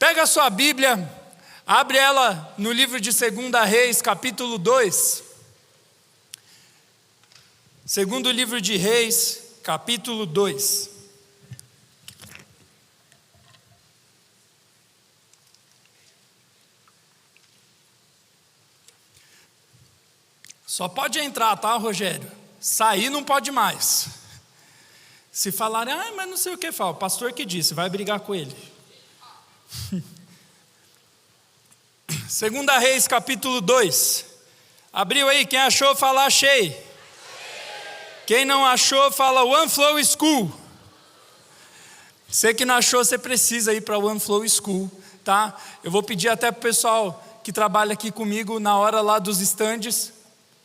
Pega a sua Bíblia, abre ela no livro de 2 Reis, capítulo 2. Segundo livro de Reis, capítulo 2. Só pode entrar, tá, Rogério? Sair não pode mais. Se falarem, mas não sei o que, fala, o pastor que disse, vai brigar com ele. 2 Reis, capítulo 2. Abriu aí, quem achou, fala achei. Quem não achou, fala One Flow School. Você que não achou, você precisa ir para One Flow School, tá? Eu vou pedir até para o pessoal que trabalha aqui comigo, na hora lá dos estandes,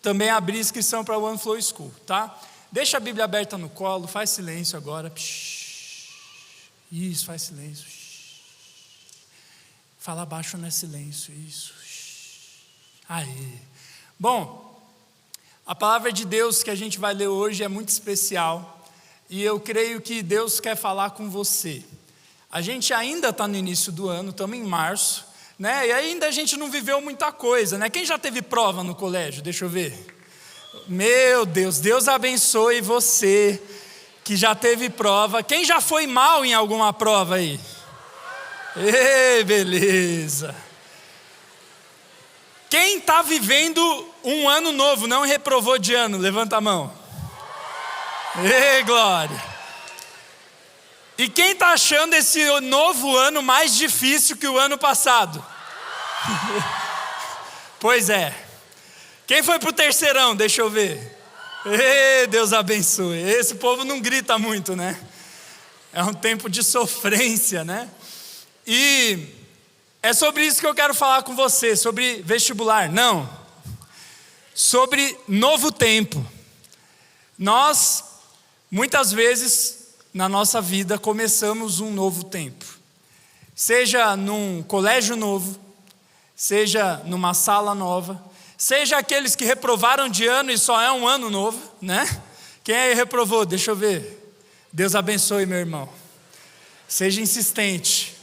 também abrir inscrição para One Flow School, tá? Deixa a Bíblia aberta no colo, faz silêncio agora. Isso, faz silêncio. Fala baixo, não é silêncio, isso. Aí. Bom, a palavra de Deus que a gente vai ler hoje é muito especial e eu creio que Deus quer falar com você. A gente ainda está no início do ano, estamos em março, né? E ainda a gente não viveu muita coisa, né? Quem já teve prova no colégio? Deixa eu ver. Meu Deus, Deus abençoe você que já teve prova. Quem já foi mal em alguma prova aí? Ei, beleza. Quem está vivendo um ano novo, não reprovou de ano? Levanta a mão. Ei, glória. E quem está achando esse novo ano mais difícil que o ano passado? Pois é. Quem foi para o terceirão? Deixa eu ver. Ei, Deus abençoe. Esse povo não grita muito, né? É um tempo de sofrência, né? E é sobre isso que eu quero falar com você, sobre vestibular, não, sobre novo tempo. Nós, muitas vezes, na nossa vida, começamos um novo tempo. Seja num colégio novo, seja numa sala nova, seja aqueles que reprovaram de ano e só é um ano novo, né? Quem aí reprovou? Deixa eu ver. Deus abençoe, meu irmão. Seja insistente.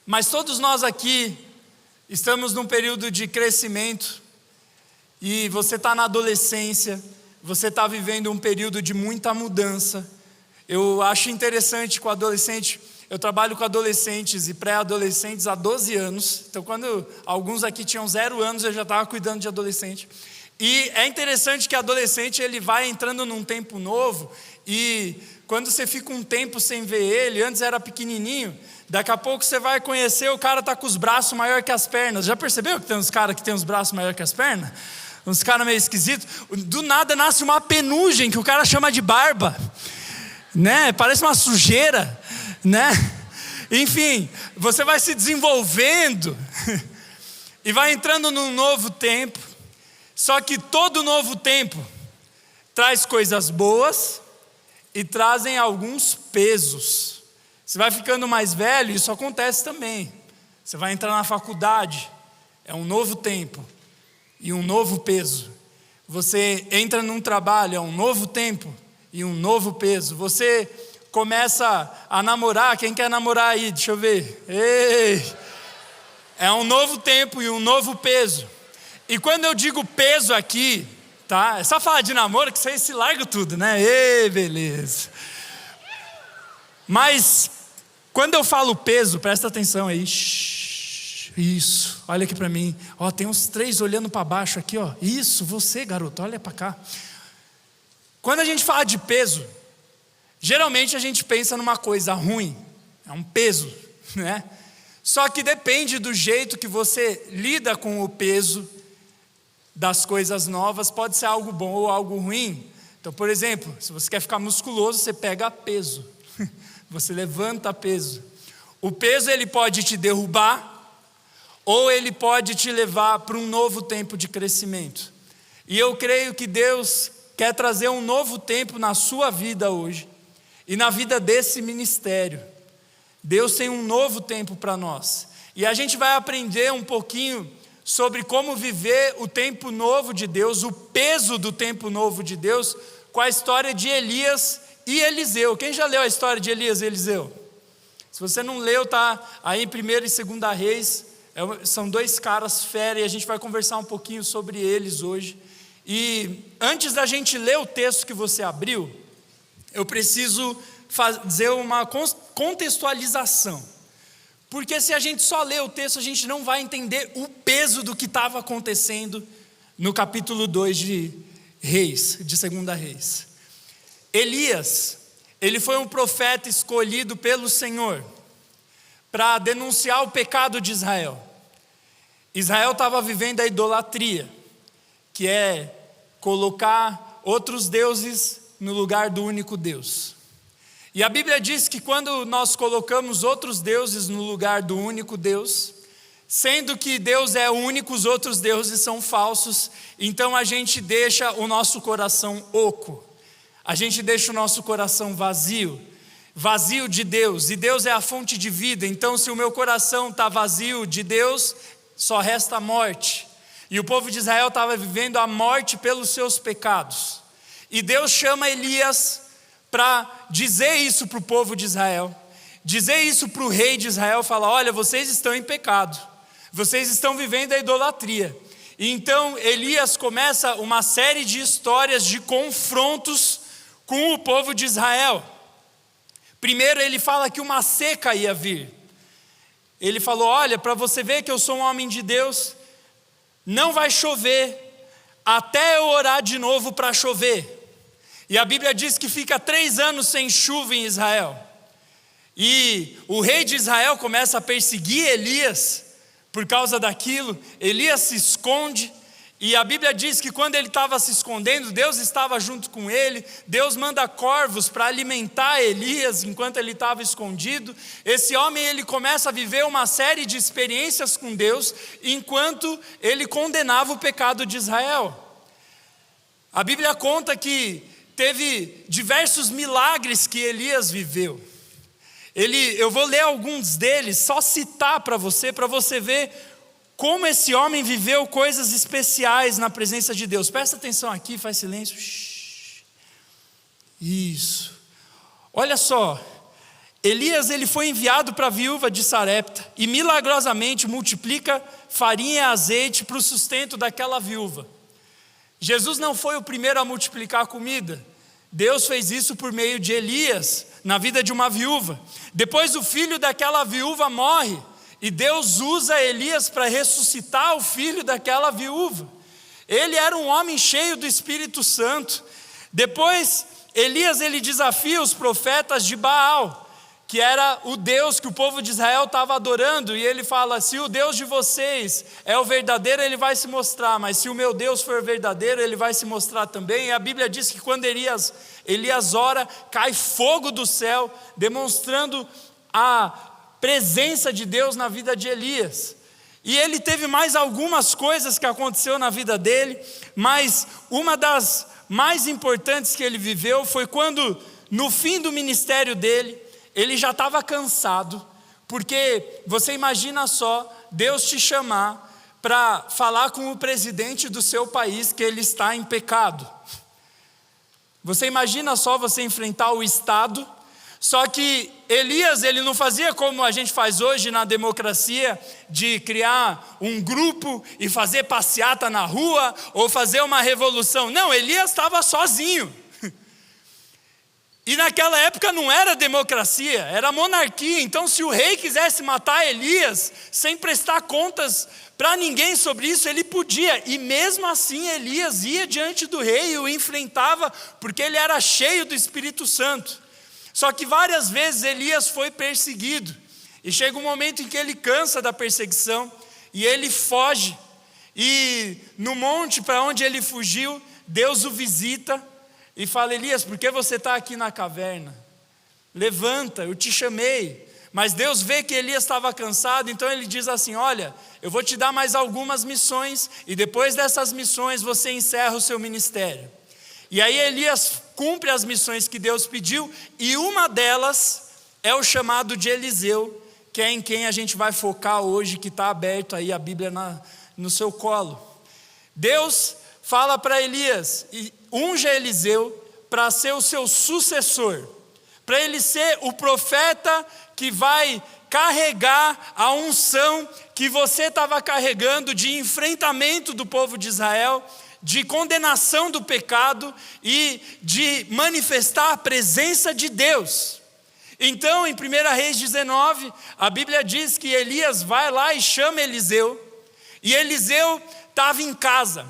Mas todos nós aqui estamos num período de crescimento e você está na adolescência, você está vivendo um período de muita mudança. Eu acho interessante com adolescente, eu trabalho com adolescentes e pré-adolescentes há 12 anos, então quando alguns aqui tinham 0 anos eu já estava cuidando de adolescente. E é interessante que adolescente ele vai entrando num tempo novo e quando você fica um tempo sem ver ele, antes era pequenininho, daqui a pouco você vai conhecer, o cara está com os braços maior que as pernas. Já percebeu que tem uns caras que tem os braços maior que as pernas? Uns caras meio esquisitos. Do nada nasce uma penugem que o cara chama de barba, né? Parece uma sujeira, né? Enfim, você vai se desenvolvendo e vai entrando num novo tempo. Só que todo novo tempo traz coisas boas e trazem alguns pesos. Você vai ficando mais velho, isso acontece também. Você vai entrar na faculdade, é um novo tempo e um novo peso. Você entra num trabalho, é um novo tempo e um novo peso. Você começa a namorar, quem quer namorar aí? Deixa eu ver. Ei! É um novo tempo e um novo peso. E quando eu digo peso aqui, tá? É só falar de namoro que você se larga tudo, né? Ei, beleza. Mas quando eu falo peso, presta atenção aí. Isso, olha aqui para mim. Ó, tem uns 3 olhando para baixo aqui, ó. Isso, você, garoto, olha para cá. Quando a gente fala de peso, geralmente a gente pensa numa coisa ruim. É um peso, né? Só que depende do jeito que você lida com o peso das coisas novas, pode ser algo bom ou algo ruim. Então, por exemplo, se você quer ficar musculoso, você pega peso. Você levanta peso. O peso ele pode te derrubar ou ele pode te levar para um novo tempo de crescimento. E eu creio que Deus quer trazer um novo tempo na sua vida hoje e na vida desse ministério. Deus tem um novo tempo para nós. E a gente vai aprender um pouquinho sobre como viver o tempo novo de Deus, o peso do tempo novo de Deus, com a história de Elias e Eliseu. Quem já leu a história de Elias e Eliseu? Se você não leu, tá aí em 1ª e 2ª Reis, são 2 caras fera, e a gente vai conversar um pouquinho sobre eles hoje. E antes da gente ler o texto que você abriu, eu preciso fazer uma contextualização. Porque se a gente só ler o texto, a gente não vai entender o peso do que estava acontecendo no capítulo 2 de Reis, de 2ª Reis. Elias, ele foi um profeta escolhido pelo Senhor para denunciar o pecado de Israel. Israel estava vivendo a idolatria, que é colocar outros deuses no lugar do único Deus. E a Bíblia diz que quando nós colocamos outros deuses no lugar do único Deus, sendo que Deus é único, os outros deuses são falsos, então a gente deixa o nosso coração oco, a gente deixa o nosso coração vazio de Deus, e Deus é a fonte de vida. Então se o meu coração está vazio de Deus, só resta a morte. E o povo de Israel estava vivendo a morte pelos seus pecados, e Deus chama Elias para dizer isso para o povo de Israel, dizer isso para o rei de Israel, falar: olha, vocês estão em pecado, vocês estão vivendo a idolatria. E então Elias começa uma série de histórias de confrontos com o povo de Israel. Primeiro ele fala que uma seca ia vir. Ele falou: olha, para você ver que eu sou um homem de Deus, não vai chover até eu orar de novo para chover. E a Bíblia diz que fica 3 anos sem chuva em Israel. E o rei de Israel começa a perseguir Elias por causa daquilo. Elias se esconde, e a Bíblia diz que quando ele estava se escondendo, Deus estava junto com ele. Deus manda corvos para alimentar Elias enquanto ele estava escondido. Esse homem, ele começa a viver uma série de experiências com Deus, enquanto ele condenava o pecado de Israel. A Bíblia conta que teve diversos milagres que Elias viveu. Eu vou ler alguns deles, só citar para você ver como esse homem viveu coisas especiais na presença de Deus. Presta atenção aqui, faz silêncio. Isso. Olha só, Elias, ele foi enviado para a viúva de Sarepta e milagrosamente multiplica farinha e azeite para o sustento daquela viúva. Jesus não foi o primeiro a multiplicar a comida. Deus fez isso por meio de Elias, na vida de uma viúva. Depois o filho daquela viúva morre, e Deus usa Elias para ressuscitar o filho daquela viúva. Ele era um homem cheio do Espírito Santo. Depois Elias, ele desafia os profetas de Baal, que era o Deus que o povo de Israel estava adorando, e ele fala: se o Deus de vocês é o verdadeiro, ele vai se mostrar, mas se o meu Deus for verdadeiro, ele vai se mostrar também. E a Bíblia diz que quando Elias ora, cai fogo do céu, demonstrando a presença de Deus na vida de Elias. E ele teve mais algumas coisas que aconteceu na vida dele, mas uma das mais importantes que ele viveu foi quando, no fim do ministério dele, ele já estava cansado, porque você imagina só, Deus te chamar para falar com o presidente do seu país que ele está em pecado. Você imagina só você enfrentar o Estado, só que Elias, ele não fazia como a gente faz hoje na democracia, de criar um grupo e fazer passeata na rua, ou fazer uma revolução. Não, Elias estava sozinho. E naquela época não era democracia, era monarquia. Então se o rei quisesse matar Elias, sem prestar contas para ninguém sobre isso, ele podia. E mesmo assim Elias ia diante do rei e o enfrentava, porque ele era cheio do Espírito Santo. Só que várias vezes Elias foi perseguido, e chega um momento em que ele cansa da perseguição, e ele foge. E no monte para onde ele fugiu, Deus o visita, e fala: Elias, por que você está aqui na caverna? Levanta, eu te chamei. Mas Deus vê que Elias estava cansado, então ele diz assim: olha, eu vou te dar mais algumas missões, e depois dessas missões você encerra o seu ministério. E aí Elias cumpre as missões que Deus pediu, e uma delas é o chamado de Eliseu, que é em quem a gente vai focar hoje, que está aberto aí a Bíblia no seu colo. Deus fala para Elias: unja Eliseu para ser o seu sucessor, para ele ser o profeta que vai carregar a unção que você estava carregando de enfrentamento do povo de Israel, de condenação do pecado e de manifestar a presença de Deus. Então, em 1 Reis 19, a Bíblia diz que Elias vai lá e chama Eliseu, e Eliseu estava em casa,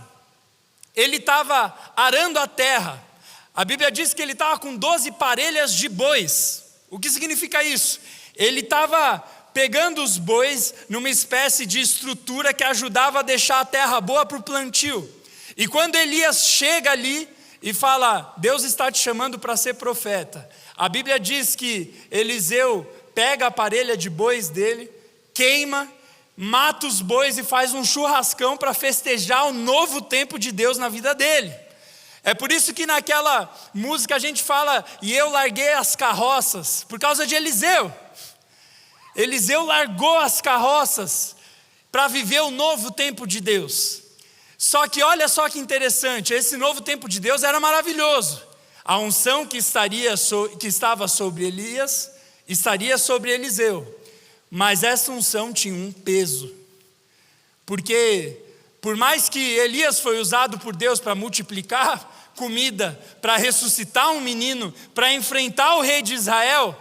ele estava arando a terra. A Bíblia diz que ele estava com 12 parelhas de bois. O que significa isso? Ele estava pegando os bois numa espécie de estrutura que ajudava a deixar a terra boa para o plantio. E quando Elias chega ali e fala, Deus está te chamando para ser profeta, a Bíblia diz que Eliseu pega a parelha de bois dele, queima, mata os bois e faz um churrascão para festejar o novo tempo de Deus na vida dele. É por isso que naquela música a gente fala, e eu larguei as carroças, por causa de Eliseu. Eliseu largou as carroças para viver o novo tempo de Deus. Só que olha só que interessante, esse novo tempo de Deus era maravilhoso. A unção que estava sobre Elias, estaria sobre Eliseu. Mas essa unção tinha um peso. Porque por mais que Elias foi usado por Deus para multiplicar comida, para ressuscitar um menino, para enfrentar o rei de Israel,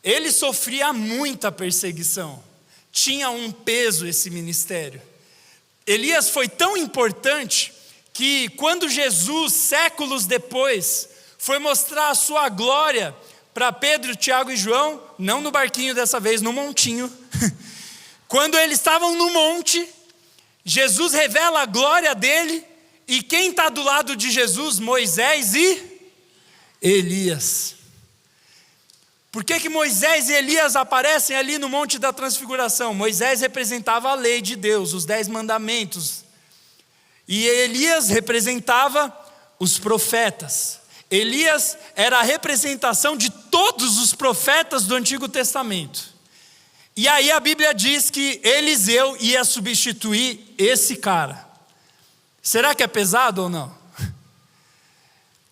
ele sofria muita perseguição. Tinha um peso esse ministério. Elias foi tão importante que quando Jesus, séculos depois, foi mostrar a sua glória para Pedro, Tiago e João, não no barquinho dessa vez, no montinho. Quando eles estavam no monte, Jesus revela a glória dele, e quem está do lado de Jesus? Moisés e Elias. Por que Moisés e Elias aparecem ali no Monte da Transfiguração? Moisés representava a lei de Deus, os 10 mandamentos. E Elias representava os profetas. Elias era a representação de todos os profetas do Antigo Testamento. E aí a Bíblia diz que Eliseu ia substituir esse cara. Será que é pesado ou não?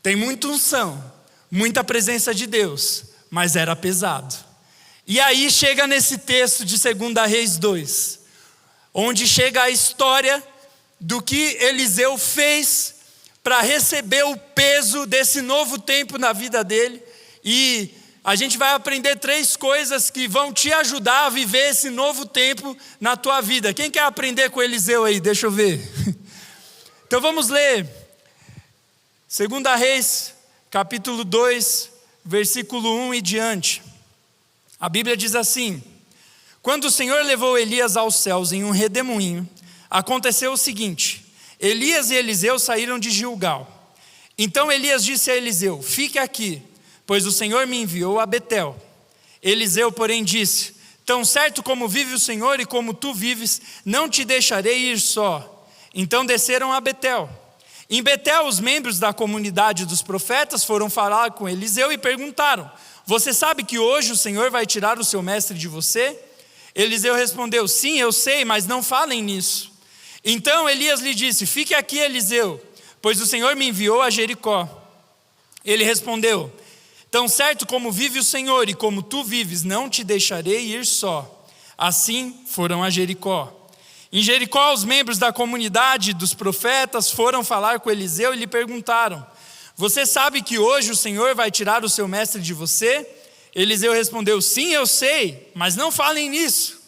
Tem muita unção, muita presença de Deus, mas era pesado. E aí chega nesse texto de 2 Reis 2, onde chega a história do que Eliseu fez para receber o peso desse novo tempo na vida dele. E a gente vai aprender 3 coisas que vão te ajudar a viver esse novo tempo na tua vida. Quem quer aprender com Eliseu aí? Deixa eu ver. Então vamos ler 2 Reis, capítulo 2, versículo 1 e diante. A Bíblia diz assim: quando o Senhor levou Elias aos céus em um redemoinho, aconteceu o seguinte: Elias e Eliseu saíram de Gilgal. Então Elias disse a Eliseu: fique aqui, pois o Senhor me enviou a Betel. Eliseu, porém, disse: tão certo como vive o Senhor e como tu vives, não te deixarei ir só. Então desceram a Betel. Em Betel, os membros da comunidade dos profetas foram falar com Eliseu e perguntaram: você sabe que hoje o Senhor vai tirar o seu mestre de você? Eliseu respondeu: sim, eu sei, mas não falem nisso. Então Elias lhe disse: fique aqui, Eliseu, pois o Senhor me enviou a Jericó. Ele respondeu: tão certo como vive o Senhor e como tu vives, não te deixarei ir só. Assim foram a Jericó. Em Jericó, os membros da comunidade dos profetas foram falar com Eliseu e lhe perguntaram: você sabe que hoje o Senhor vai tirar o seu mestre de você? Eliseu respondeu: sim, eu sei, mas não falem nisso.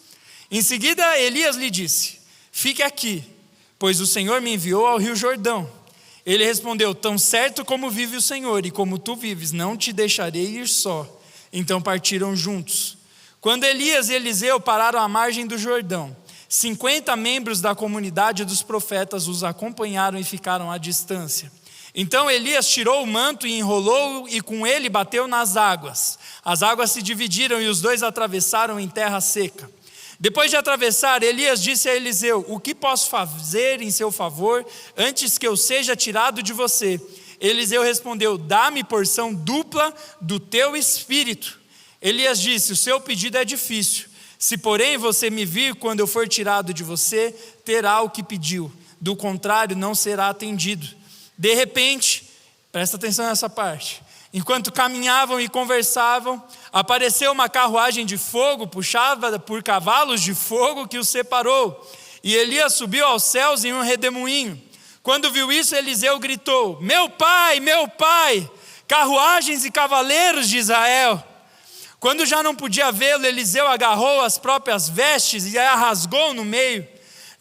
Em seguida, Elias lhe disse: fique aqui, pois o Senhor me enviou ao rio Jordão. Ele respondeu: tão certo como vive o Senhor e como tu vives, não te deixarei ir só. Então partiram juntos. Quando Elias e Eliseu pararam à margem do Jordão, 50 membros da comunidade dos profetas os acompanharam e ficaram à distância. Então Elias tirou o manto e enrolou-o e com ele bateu nas águas. As águas se dividiram e os dois atravessaram em terra seca. Depois de atravessar, Elias disse a Eliseu: o que posso fazer em seu favor antes que eu seja tirado de você? Eliseu respondeu: dá-me porção dupla do teu espírito. Elias disse: o seu pedido é difícil. Se porém você me vir quando eu for tirado de você, terá o que pediu. Do contrário, não será atendido. De repente, presta atenção nessa parte. Enquanto caminhavam e conversavam, apareceu uma carruagem de fogo, puxada por cavalos de fogo, que os separou. E Elias subiu aos céus em um redemoinho. Quando viu isso, Eliseu gritou: meu pai, carruagens e cavaleiros de Israel. Quando já não podia vê-lo, Eliseu agarrou as próprias vestes e a rasgou no meio.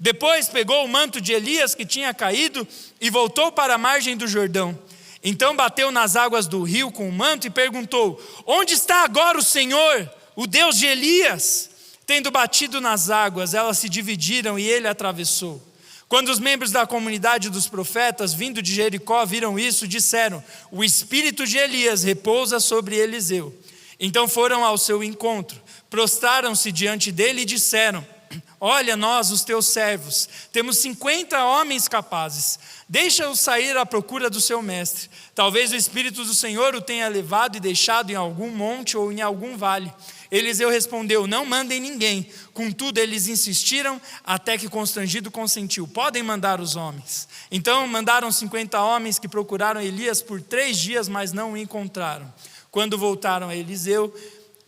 Depois pegou o manto de Elias que tinha caído e voltou para a margem do Jordão. Então bateu nas águas do rio com o manto e perguntou: onde está agora o Senhor, o Deus de Elias? Tendo batido nas águas, elas se dividiram e ele atravessou. Quando os membros da comunidade dos profetas, vindo de Jericó, viram isso, disseram: o espírito de Elias repousa sobre Eliseu. Então foram ao seu encontro, prostraram-se diante dele e disseram: olha, nós, os teus servos, temos 50 homens capazes. Deixa-os sair à procura do seu mestre. Talvez o Espírito do Senhor o tenha levado e deixado em algum monte ou em algum vale. Eliseu respondeu: não mandem ninguém. Contudo, eles insistiram, até que constrangido consentiu: podem mandar os homens. Então mandaram 50 homens que procuraram Elias por 3 dias, mas não o encontraram. Quando voltaram a Eliseu,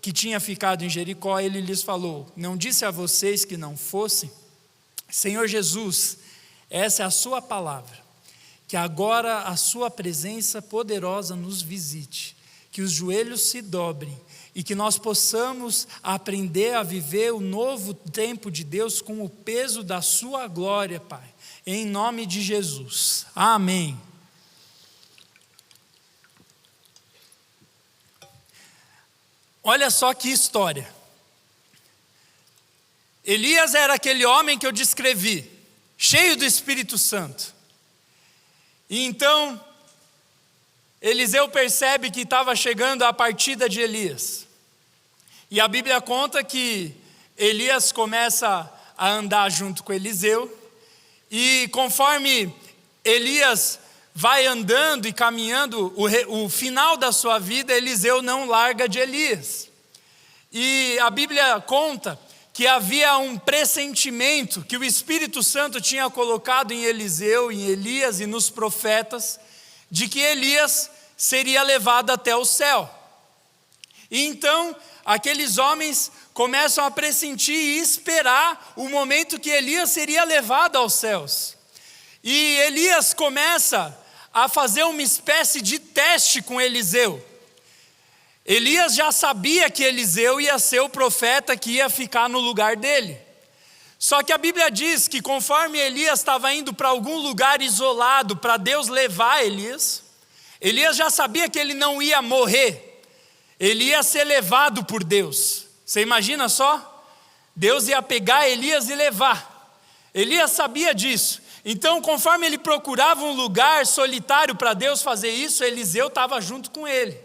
que tinha ficado em Jericó, ele lhes falou: não disse a vocês que não fossem? Senhor Jesus, essa é a sua palavra. Que agora a sua presença poderosa nos visite, que os joelhos se dobrem e que nós possamos aprender a viver o novo tempo de Deus com o peso da sua glória, Pai, em nome de Jesus, amém. Olha só que história. Elias era aquele homem que eu descrevi, cheio do Espírito Santo. E então, Eliseu percebe que estava chegando a partida de Elias. E a Bíblia conta que Elias começa a andar junto com Eliseu. E conforme Elias vai andando e caminhando, o final da sua vida, Eliseu não larga de Elias. E a Bíblia conta que havia um pressentimento que o Espírito Santo tinha colocado em Eliseu, em Elias e nos profetas, de que Elias seria levado até o céu. E então, aqueles homens começam a pressentir e esperar o momento que Elias seria levado aos céus. E Elias começa a fazer uma espécie de teste com Eliseu. Elias já sabia que Eliseu ia ser o profeta que ia ficar no lugar dele. Só que a Bíblia diz que conforme Elias estava indo para algum lugar isolado para Deus levar Elias, Elias já sabia que ele não ia morrer, ele ia ser levado por Deus. Você imagina só? Deus ia pegar Elias e levar. Elias sabia disso. Então, conforme ele procurava um lugar solitário para Deus fazer isso, Eliseu estava junto com ele.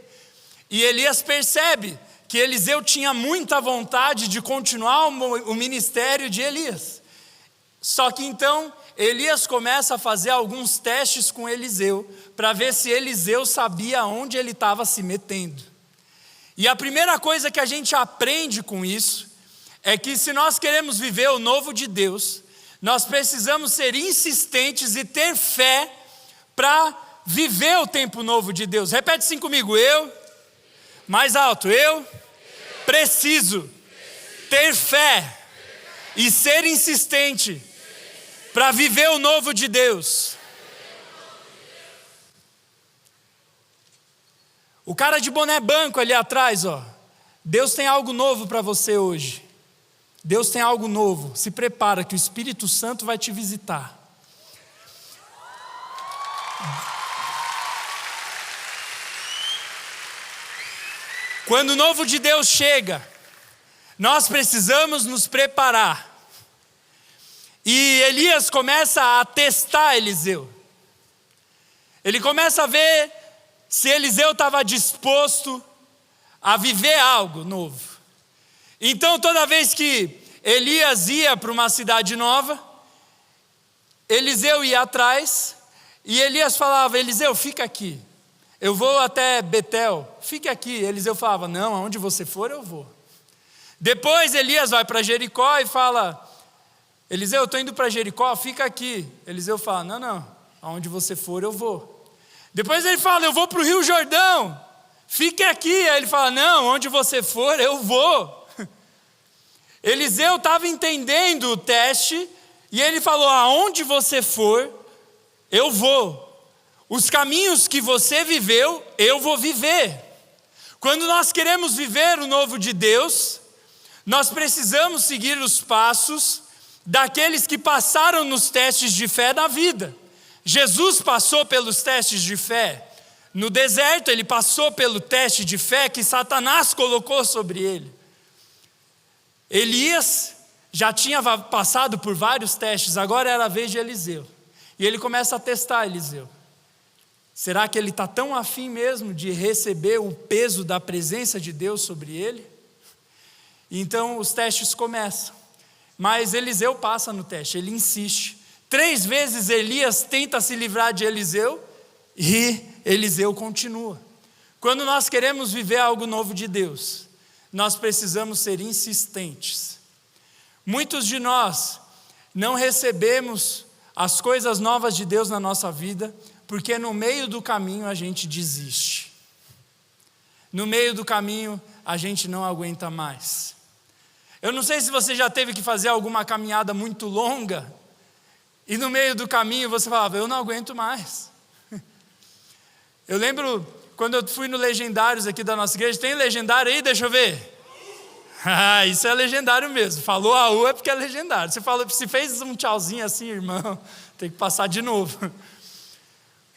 E Elias percebe que Eliseu tinha muita vontade de continuar o ministério de Elias. Só que então, Elias começa a fazer alguns testes com Eliseu, para ver se Eliseu sabia onde ele estava se metendo. E a primeira coisa que a gente aprende com isso, é que se nós queremos viver o novo de Deus, nós precisamos ser insistentes e ter fé para viver o tempo novo de Deus. Repete assim comigo: mais alto, eu preciso ter fé e ser insistente para viver o novo de Deus. O cara de boné branco ali atrás, ó. Deus tem algo novo para você hoje. Deus tem algo novo. Se prepara que o Espírito Santo vai te visitar. Quando o novo de Deus chega, nós precisamos nos preparar. E Elias começa a testar Eliseu. Ele começa a ver se Eliseu estava disposto a viver algo novo. Então, toda vez que Elias ia para uma cidade nova, Eliseu ia atrás, e Elias falava: Eliseu, fica aqui. Eu vou até Betel, fique aqui. Eliseu falava: não, aonde você for eu vou. Depois Elias vai para Jericó e fala: Eliseu, eu estou indo para Jericó, fica aqui. Eliseu fala: não, aonde você for eu vou. Depois ele fala: eu vou para o Rio Jordão. Fique aqui. Aí ele fala, não, onde você for, eu vou. Eliseu estava entendendo o teste, e ele falou, aonde você for, eu vou. Os caminhos que você viveu, eu vou viver. Quando nós queremos viver o novo de Deus, nós precisamos seguir os passos daqueles que passaram nos testes de fé da vida. Jesus passou pelos testes de fé. No deserto, ele passou pelo teste de fé que Satanás colocou sobre ele. Elias já tinha passado por vários testes, agora era a vez de Eliseu. E ele começa a testar Eliseu. Será que ele está tão afim mesmo de receber o peso da presença de Deus sobre ele? Então os testes começam. Mas Eliseu passa no teste, ele insiste. 3 vezes Elias tenta se livrar de Eliseu e Eliseu continua. Quando nós queremos viver algo novo de Deus, nós precisamos ser insistentes. Muitos de nós não recebemos as coisas novas de Deus na nossa vida, porque no meio do caminho a gente desiste. No meio do caminho a gente não aguenta mais. Eu não sei se você já teve que fazer alguma caminhada muito longa, e no meio do caminho você falava, eu não aguento mais. Eu lembro quando eu fui no Legendários aqui da nossa igreja, tem legendário aí? Deixa eu ver. Isso é legendário mesmo, falou a U é porque é legendário. Você falou, se fez um tchauzinho assim, irmão, tem que passar de novo.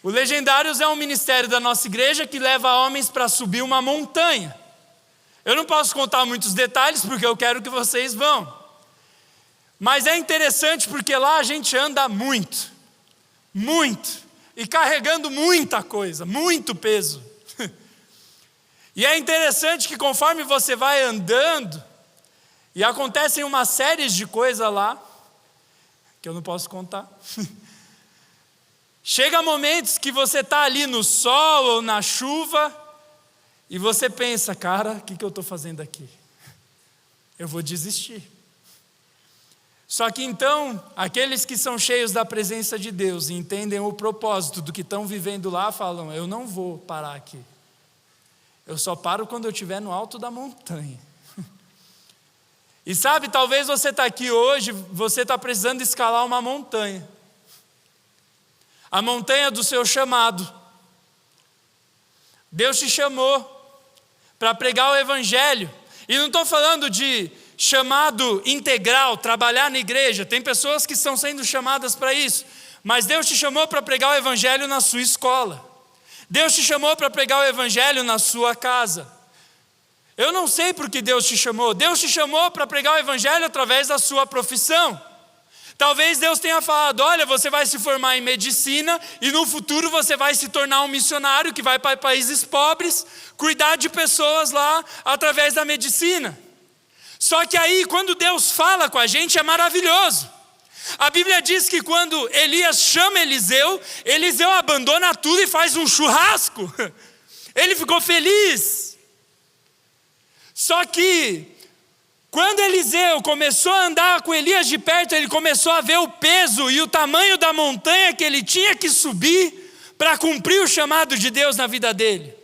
O Legendários é um ministério da nossa igreja que leva homens para subir uma montanha. Eu não posso contar muitos detalhes porque eu quero que vocês vão. Mas é interessante porque lá a gente anda muito, e carregando muita coisa, muito peso. E é interessante que conforme você vai andando, e acontecem uma série de coisas lá, que eu não posso contar. Chega momentos que você está ali no sol ou na chuva, e você pensa, cara, o que eu estou fazendo aqui? Eu vou desistir. Só que então, aqueles que são cheios da presença de Deus e entendem o propósito do que estão vivendo lá, falam, eu não vou parar aqui. Eu só paro quando eu estiver no alto da montanha. E sabe, talvez você está aqui hoje, você está precisando escalar uma montanha. A montanha do seu chamado. Deus te chamou para pregar o evangelho. E não estou falando de chamado integral, trabalhar na igreja. Tem pessoas que estão sendo chamadas para isso. Mas Deus te chamou para pregar o evangelho na sua escola. Deus te chamou para pregar o evangelho na sua casa. Eu não sei por que Deus te chamou. Deus te chamou para pregar o evangelho através da sua profissão. Talvez Deus tenha falado, olha, você vai se formar em medicina e no futuro você vai se tornar um missionário que vai para países pobres, cuidar de pessoas lá através da medicina. Só que aí, quando Deus fala com a gente, é maravilhoso. A Bíblia diz que quando Elias chama Eliseu, Eliseu abandona tudo e faz um churrasco. Ele ficou feliz. Só que quando Eliseu começou a andar com Elias de perto, ele começou a ver o peso e o tamanho da montanha que ele tinha que subir para cumprir o chamado de Deus na vida dele.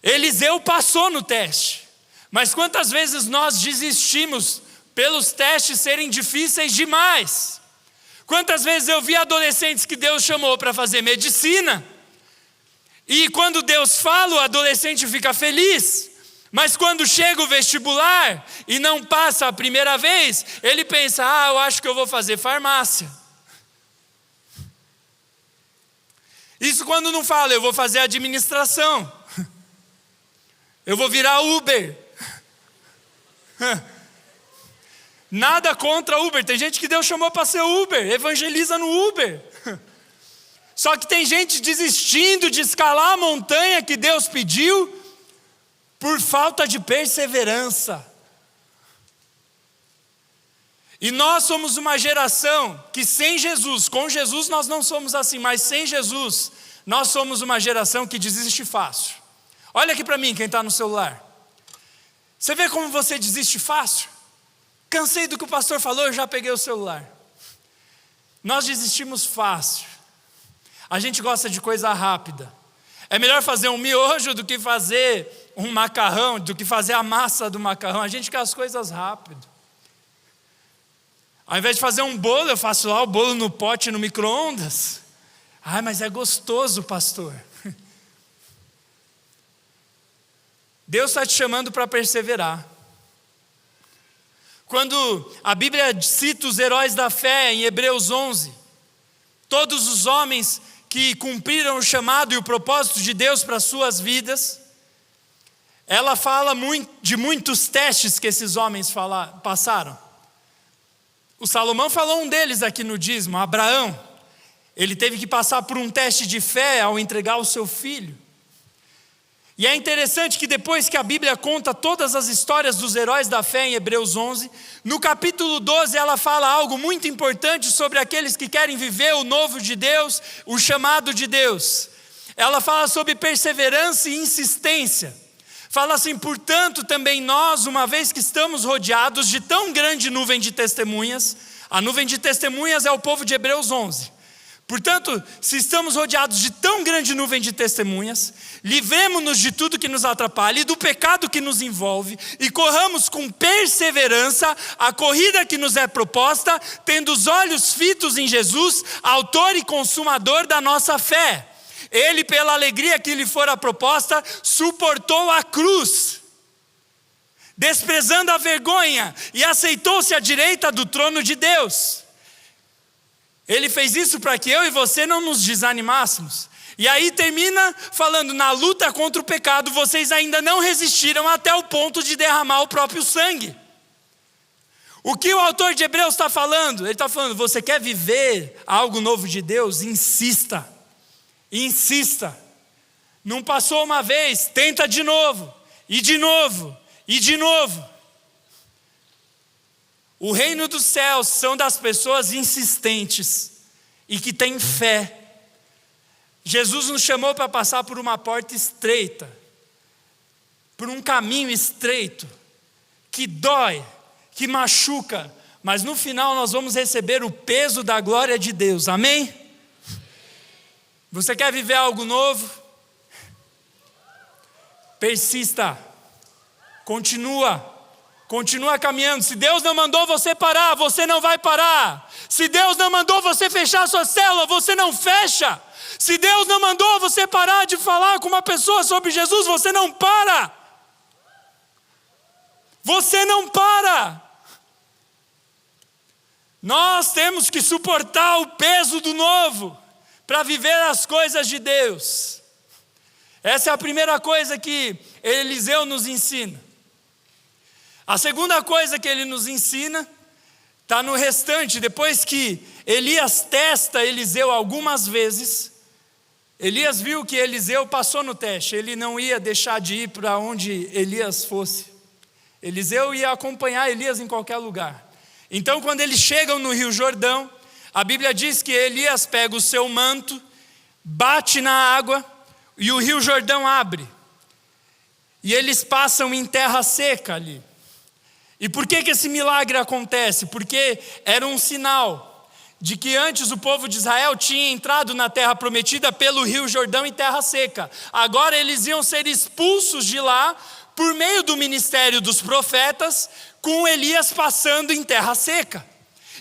Eliseu passou no teste, mas quantas vezes nós desistimos pelos testes serem difíceis demais? Quantas vezes eu vi adolescentes que Deus chamou para fazer medicina, e quando Deus fala, o adolescente fica feliz. Mas quando chega o vestibular e não passa a primeira vez, ele pensa, eu acho que eu vou fazer farmácia. Isso quando não fala, eu vou fazer administração. Eu vou virar Uber. Nada contra Uber, tem gente que Deus chamou para ser Uber, evangeliza no Uber. Só que tem gente desistindo de escalar a montanha que Deus pediu, por falta de perseverança. E nós somos uma geração que sem Jesus, com Jesus nós não somos assim, mas sem Jesus, nós somos uma geração que desiste fácil. Olha aqui para mim, quem está no celular. Você vê como você desiste fácil? Cansei do que o pastor falou, eu já peguei o celular. Nós desistimos fácil. A gente gosta de coisa rápida. É melhor fazer um miojo do que fazer um macarrão, do que fazer a massa do macarrão. A gente quer as coisas rápido. Ao invés de fazer um bolo, eu faço lá o bolo no pote, no micro-ondas. Ai, mas é gostoso, pastor. Deus está te chamando para perseverar. Quando a Bíblia cita os heróis da fé em Hebreus 11, todos os homens que cumpriram o chamado e o propósito de Deus para as suas vidas, ela fala de muitos testes que esses homens passaram. O Salomão falou um deles aqui no dízimo, Abraão. Ele teve que passar por um teste de fé ao entregar o seu filho. E é interessante que depois que a Bíblia conta todas as histórias dos heróis da fé em Hebreus 11, no capítulo 12 ela fala algo muito importante sobre aqueles que querem viver o novo de Deus, o chamado de Deus. Ela fala sobre perseverança e insistência. Fala assim: portanto também nós, uma vez que estamos rodeados de tão grande nuvem de testemunhas, a nuvem de testemunhas é o povo de Hebreus 11. Portanto, se estamos rodeados de tão grande nuvem de testemunhas, livremo-nos de tudo que nos atrapalha e do pecado que nos envolve, e corramos com perseverança a corrida que nos é proposta, tendo os olhos fitos em Jesus, autor e consumador da nossa fé. Ele, pela alegria que lhe fora proposta, suportou a cruz, desprezando a vergonha, e aceitou-se à direita do trono de Deus. Ele fez isso para que eu e você não nos desanimássemos. E aí termina falando: na luta contra o pecado, vocês ainda não resistiram até o ponto de derramar o próprio sangue. O que o autor de Hebreus está falando? Ele está falando: você quer viver algo novo de Deus? Insista. Insista. Não passou uma vez, tenta de novo, e de novo, e de novo. O reino dos céus são das pessoas insistentes e que têm fé. Jesus nos chamou para passar por uma porta estreita, por um caminho estreito, que dói, que machuca, mas no final nós vamos receber o peso da glória de Deus, amém? Você quer viver algo novo? Persista, continua caminhando. Se Deus não mandou você parar, você não vai parar. Se Deus não mandou você fechar sua célula, você não fecha. Se Deus não mandou você parar de falar com uma pessoa sobre Jesus, você não para. Você não para. Nós temos que suportar o peso do novo para viver as coisas de Deus. Essa é a primeira coisa que Eliseu nos ensina. A segunda coisa que ele nos ensina está no restante. Depois que Elias testa Eliseu algumas vezes, Elias viu que Eliseu passou no teste. Ele não ia deixar de ir para onde Elias fosse. Eliseu ia acompanhar Elias em qualquer lugar. Então, quando eles chegam no Rio Jordão, a Bíblia diz que Elias pega o seu manto, bate na água e o Rio Jordão abre. E eles passam em terra seca ali. E por que esse milagre acontece? Porque era um sinal de que antes o povo de Israel tinha entrado na terra prometida pelo Rio Jordão em terra seca. Agora eles iam ser expulsos de lá por meio do ministério dos profetas, com Elias passando em terra seca.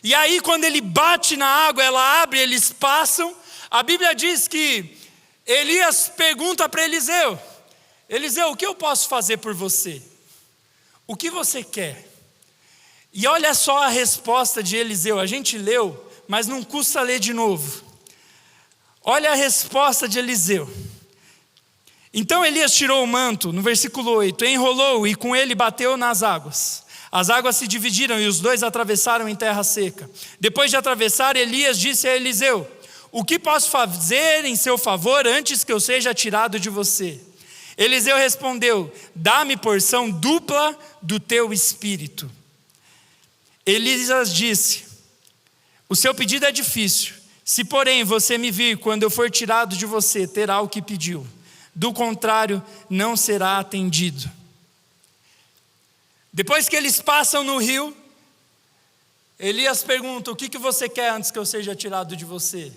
E aí quando ele bate na água, ela abre, eles passam. A Bíblia diz que Elias pergunta para Eliseu: Eliseu, o que eu posso fazer por você? O que você quer? E olha só a resposta de Eliseu. A gente leu, mas não custa ler de novo. Olha a resposta de Eliseu. Então Elias tirou o manto, no versículo 8, enrolou e com ele bateu nas águas. As águas se dividiram e os dois atravessaram em terra seca. Depois de atravessar, Elias disse a Eliseu: o que posso fazer em seu favor antes que eu seja tirado de você? Eliseu respondeu: dá-me porção dupla do teu espírito. Elias disse: o seu pedido é difícil. Se porém você me vir quando eu for tirado de você, terá o que pediu. Do contrário, não será atendido. Depois que eles passam no rio, Elias pergunta: o que você quer antes que eu seja tirado de você?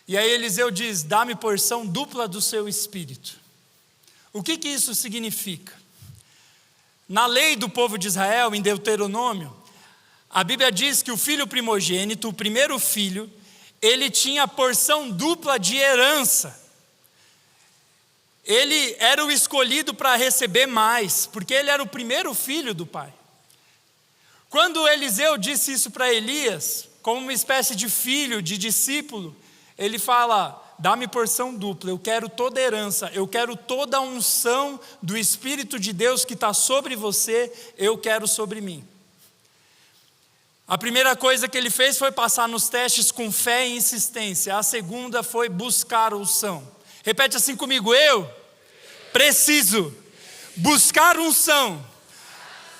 E aí Eliseu diz: dá-me porção dupla do seu espírito. O que isso significa? Na lei do povo de Israel, em Deuteronômio, a Bíblia diz que o filho primogênito, o primeiro filho, ele tinha porção dupla de herança. Ele era o escolhido para receber mais, porque ele era o primeiro filho do pai. Quando Eliseu disse isso para Elias, como uma espécie de filho, de discípulo, ele fala: dá-me porção dupla, eu quero toda a herança, eu quero toda a unção do Espírito de Deus que está sobre você, eu quero sobre mim. A primeira coisa que ele fez foi passar nos testes com fé e insistência. A segunda foi buscar a unção. Repete assim comigo: eu preciso buscar unção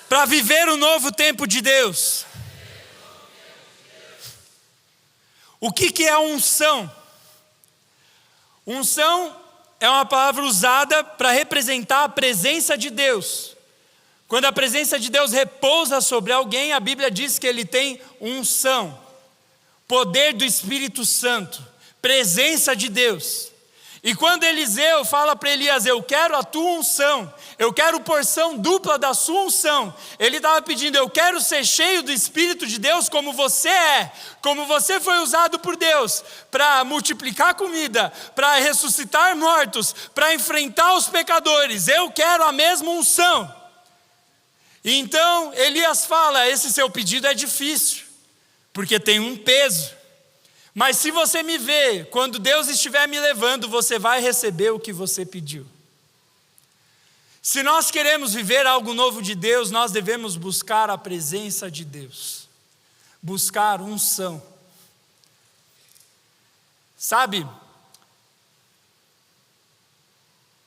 para viver o novo tempo de Deus. O que é unção? Unção é uma palavra usada para representar a presença de Deus. Quando a presença de Deus repousa sobre alguém, a Bíblia diz que ele tem unção, poder do Espírito Santo, presença de Deus. E quando Eliseu fala para Elias: eu quero a tua unção, eu quero porção dupla da sua unção, ele estava pedindo: eu quero ser cheio do Espírito de Deus como você é, como você foi usado por Deus para multiplicar comida, para ressuscitar mortos, para enfrentar os pecadores. Eu quero a mesma unção. E então Elias fala: esse seu pedido é difícil, porque tem um peso. Mas se você me vê, quando Deus estiver me levando, você vai receber o que você pediu. Se nós queremos viver algo novo de Deus, nós devemos buscar a presença de Deus, buscar unção. Sabe,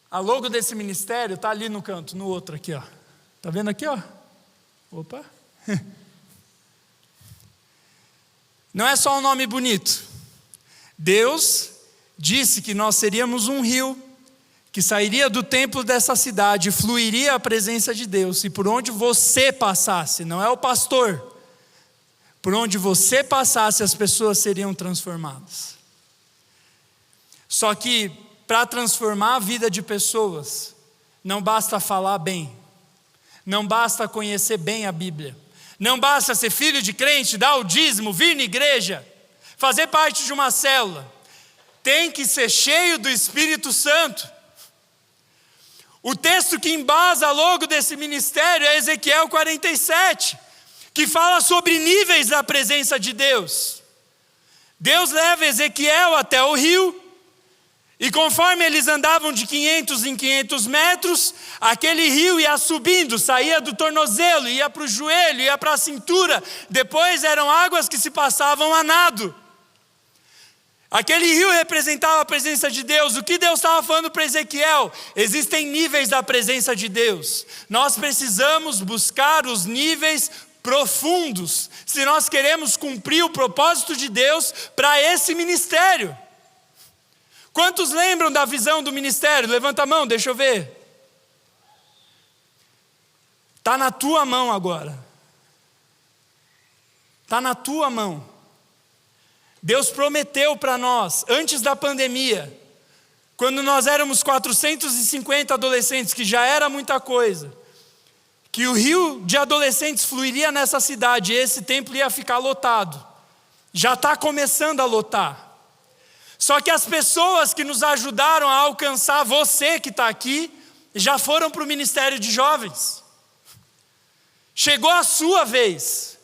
a logo desse ministério está ali no canto, no outro aqui, ó. Está vendo aqui, ó? Opa! Não é só um nome bonito. Deus disse que nós seríamos um rio que sairia do templo dessa cidade, fluiria a presença de Deus, e por onde você passasse, não é o pastor, por onde você passasse, as pessoas seriam transformadas. Só que para transformar a vida de pessoas, não basta falar bem, não basta conhecer bem a Bíblia, não basta ser filho de crente, dar o dízimo, vir na igreja, fazer parte de uma célula. Tem que ser cheio do Espírito Santo. O texto que embasa logo desse ministério é Ezequiel 47, que fala sobre níveis da presença de Deus. Deus leva Ezequiel até o rio, e conforme eles andavam de 500 em 500 metros, aquele rio ia subindo, saía do tornozelo, ia para o joelho, ia para a cintura. Depois eram águas que se passavam a nado. Aquele rio representava a presença de Deus. O que Deus estava falando para Ezequiel? Existem níveis da presença de Deus. Nós precisamos buscar os níveis profundos, se nós queremos cumprir o propósito de Deus para esse ministério. Quantos lembram da visão do ministério? Levanta a mão, deixa eu ver. Está na tua mão agora. Está na tua mão. Deus prometeu para nós, antes da pandemia, quando nós éramos 450 adolescentes, que já era muita coisa, que o rio de adolescentes fluiria nessa cidade, e esse templo ia ficar lotado. Já está começando a lotar. Só que as pessoas que nos ajudaram a alcançar você que está aqui, já foram para o ministério de jovens. Chegou a sua vez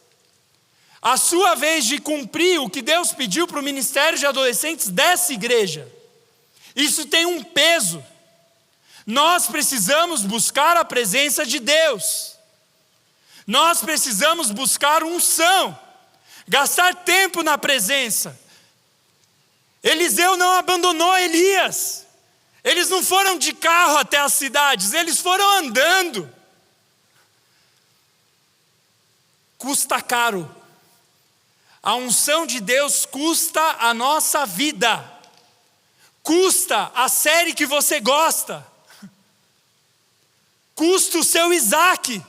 de cumprir o que Deus pediu para o ministério de adolescentes dessa igreja. Isso tem um peso. Nós precisamos buscar a presença de Deus. Nós precisamos buscar unção, gastar tempo na presença. Eliseu não abandonou Elias. Eles não foram de carro até as cidades, eles foram andando. Custa caro. A unção de Deus custa a nossa vida. Custa a série que você gosta. Custa o seu Isaac.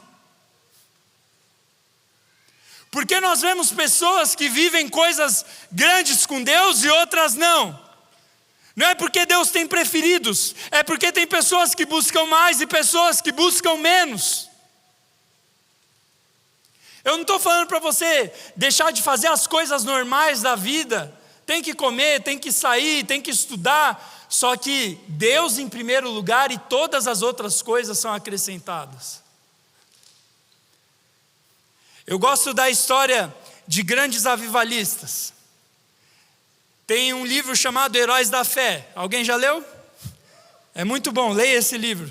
Porque nós vemos pessoas que vivem coisas grandes com Deus e outras não. Não é porque Deus tem preferidos, é porque tem pessoas que buscam mais e pessoas que buscam menos. Eu não estou falando para você deixar de fazer as coisas normais da vida. Tem que comer, tem que sair, tem que estudar. Só que Deus em primeiro lugar e todas as outras coisas são acrescentadas. Eu gosto da história de grandes avivalistas. Tem um livro chamado Heróis da Fé. Alguém já leu? É muito bom, leia esse livro.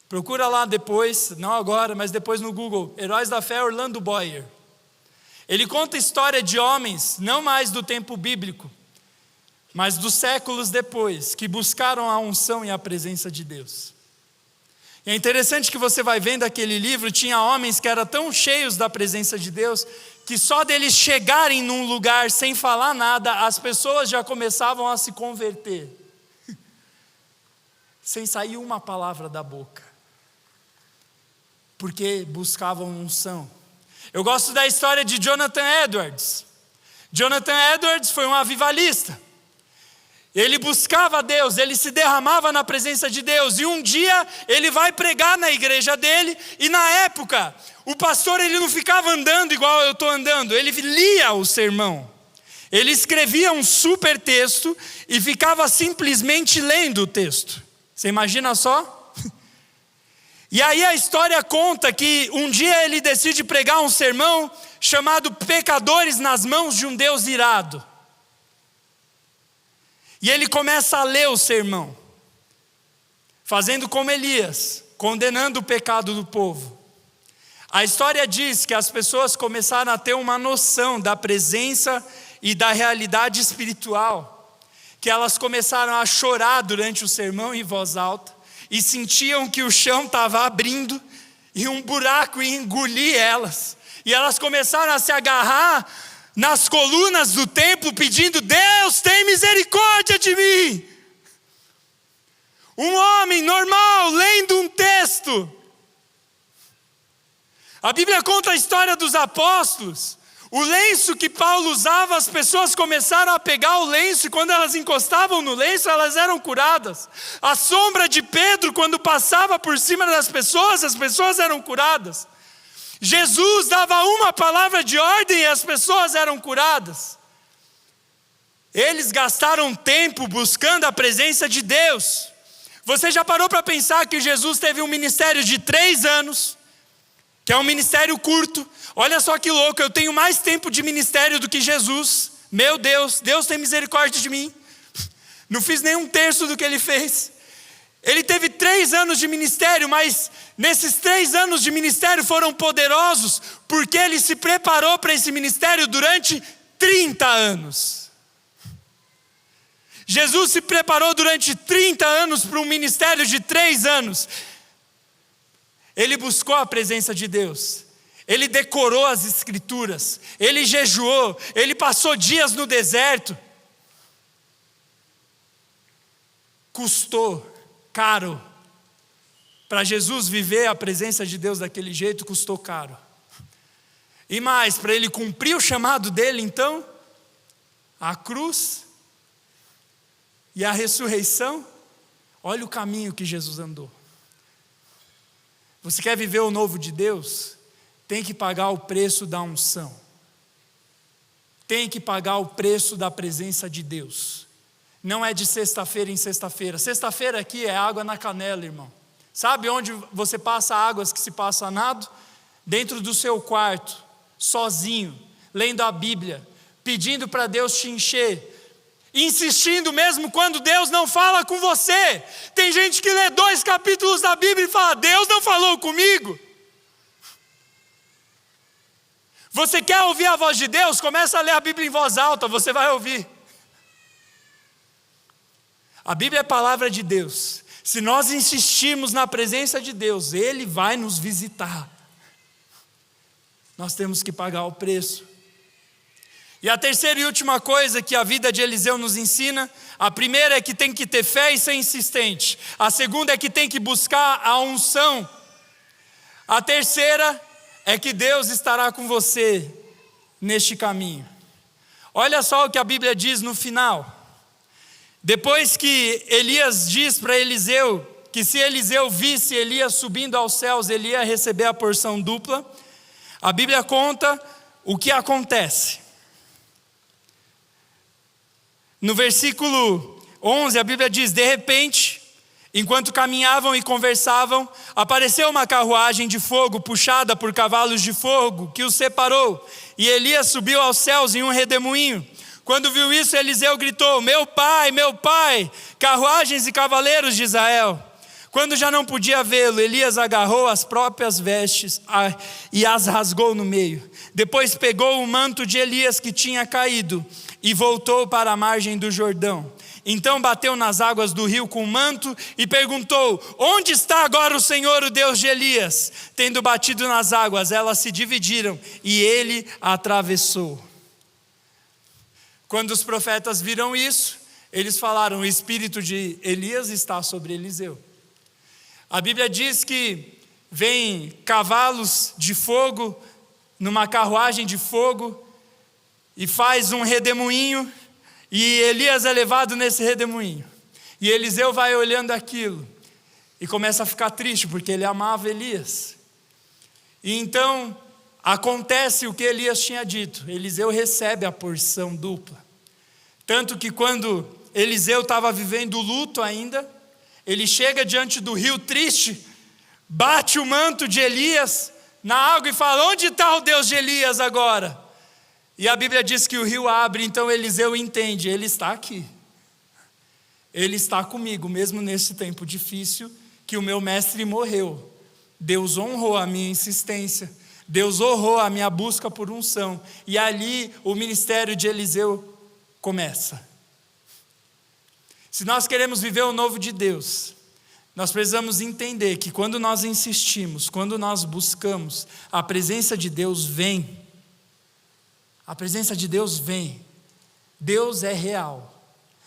Procura lá depois, não agora, mas depois no Google, Heróis da Fé, Orlando Boyer. Ele conta a história de homens, não mais do tempo bíblico, mas dos séculos depois, que buscaram a unção e a presença de Deus. E é interessante que você vai vendo aquele livro, tinha homens que eram tão cheios da presença de Deus, que só deles chegarem num lugar sem falar nada, as pessoas já começavam a se converter, sem sair uma palavra da boca. Porque buscavam unção. Eu gosto da história de Jonathan Edwards. Jonathan Edwards foi um avivalista. Ele buscava Deus, ele se derramava na presença de Deus. E um dia ele vai pregar na igreja dele. E na época, o pastor ele não ficava andando igual eu estou andando. Ele lia o sermão. Ele escrevia um super texto e ficava simplesmente lendo o texto. Você imagina só? E aí a história conta que um dia ele decide pregar um sermão chamado Pecadores nas mãos de um Deus irado. E ele começa a ler o sermão, fazendo como Elias, condenando o pecado do povo. A história diz que as pessoas começaram a ter uma noção da presença e da realidade espiritual, que elas começaram a chorar durante o sermão em voz alta, e sentiam que o chão estava abrindo e um buraco ia engolir elas. E elas começaram a se agarrar nas colunas do templo pedindo: Deus, tem misericórdia de mim. Um homem normal lendo um texto. A Bíblia conta a história dos apóstolos. O lenço que Paulo usava, as pessoas começaram a pegar o lenço, e quando elas encostavam no lenço, elas eram curadas. A sombra de Pedro, quando passava por cima das pessoas, as pessoas eram curadas. Jesus dava uma palavra de ordem e as pessoas eram curadas. Eles gastaram tempo buscando a presença de Deus. Você já parou para pensar que Jesus teve um ministério de 3 anos, que é um ministério curto? Olha só que louco, eu tenho mais tempo de ministério do que Jesus. Meu Deus, Deus tem misericórdia de mim. Não fiz nem 1/3 do que ele fez. Ele teve 3 anos de ministério, mas nesses 3 anos de ministério foram poderosos, porque ele se preparou para esse ministério durante 30 anos. Jesus se preparou durante 30 anos para um ministério de 3 anos. Ele buscou a presença de Deus. Ele decorou as escrituras, ele jejuou, ele passou dias no deserto. Custou caro. Para Jesus viver a presença de Deus daquele jeito, custou caro. E mais, para ele cumprir o chamado dele, então, a cruz e a ressurreição, olha o caminho que Jesus andou. Você quer viver o novo de Deus? Tem que pagar o preço da unção. Tem que pagar o preço da presença de Deus. Não é de sexta-feira em sexta-feira. Sexta-feira aqui é água na canela, irmão. Sabe onde você passa águas que se passa a nado? Dentro do seu quarto, sozinho, lendo a Bíblia, pedindo para Deus te encher, insistindo mesmo quando Deus não fala com você. Tem gente que lê 2 capítulos da Bíblia e fala: Deus não falou comigo. Você quer ouvir a voz de Deus? Começa a ler a Bíblia em voz alta, você vai ouvir. A Bíblia é a palavra de Deus. Se nós insistirmos na presença de Deus, Ele vai nos visitar. Nós temos que pagar o preço. E a terceira e última coisa que a vida de Eliseu nos ensina: a primeira é que tem que ter fé e ser insistente. A segunda é que tem que buscar a unção. A terceira é que Deus estará com você neste caminho. Olha só o que a Bíblia diz no final. Depois que Elias diz para Eliseu que se Eliseu visse Elias subindo aos céus, ele ia receber a porção dupla, a Bíblia conta o que acontece. No versículo 11, a Bíblia diz: de repente, enquanto caminhavam e conversavam, apareceu uma carruagem de fogo puxada por cavalos de fogo que os separou, e Elias subiu aos céus em um redemoinho. Quando viu isso, Eliseu gritou: meu pai, carruagens e cavaleiros de Israel. Quando já não podia vê-lo, Elias agarrou as próprias vestes e as rasgou no meio. Depois pegou o manto de Elias que tinha caído e voltou para a margem do Jordão. Então bateu nas águas do rio com o manto e perguntou: onde está agora o Senhor, o Deus de Elias? Tendo batido nas águas, elas se dividiram e ele atravessou. Quando os profetas viram isso, eles falaram: o espírito de Elias está sobre Eliseu. A Bíblia diz que vem cavalos de fogo numa carruagem de fogo e faz um redemoinho, e Elias é levado nesse redemoinho. E Eliseu vai olhando aquilo e começa a ficar triste, porque ele amava Elias. E então acontece o que Elias tinha dito: Eliseu recebe a porção dupla. Tanto que quando Eliseu estava vivendo o luto ainda, ele chega diante do rio triste, bate o manto de Elias na água e fala: onde está o Deus de Elias agora? E a Bíblia diz que o rio abre, então Eliseu entende: ele está aqui. Ele está comigo, mesmo nesse tempo difícil que o meu mestre morreu. Deus honrou a minha insistência, Deus honrou a minha busca por unção. E ali o ministério de Eliseu começa. Se nós queremos viver o novo de Deus, nós precisamos entender que quando nós insistimos, quando nós buscamos, a presença de Deus vem. A presença de Deus vem. Deus é real.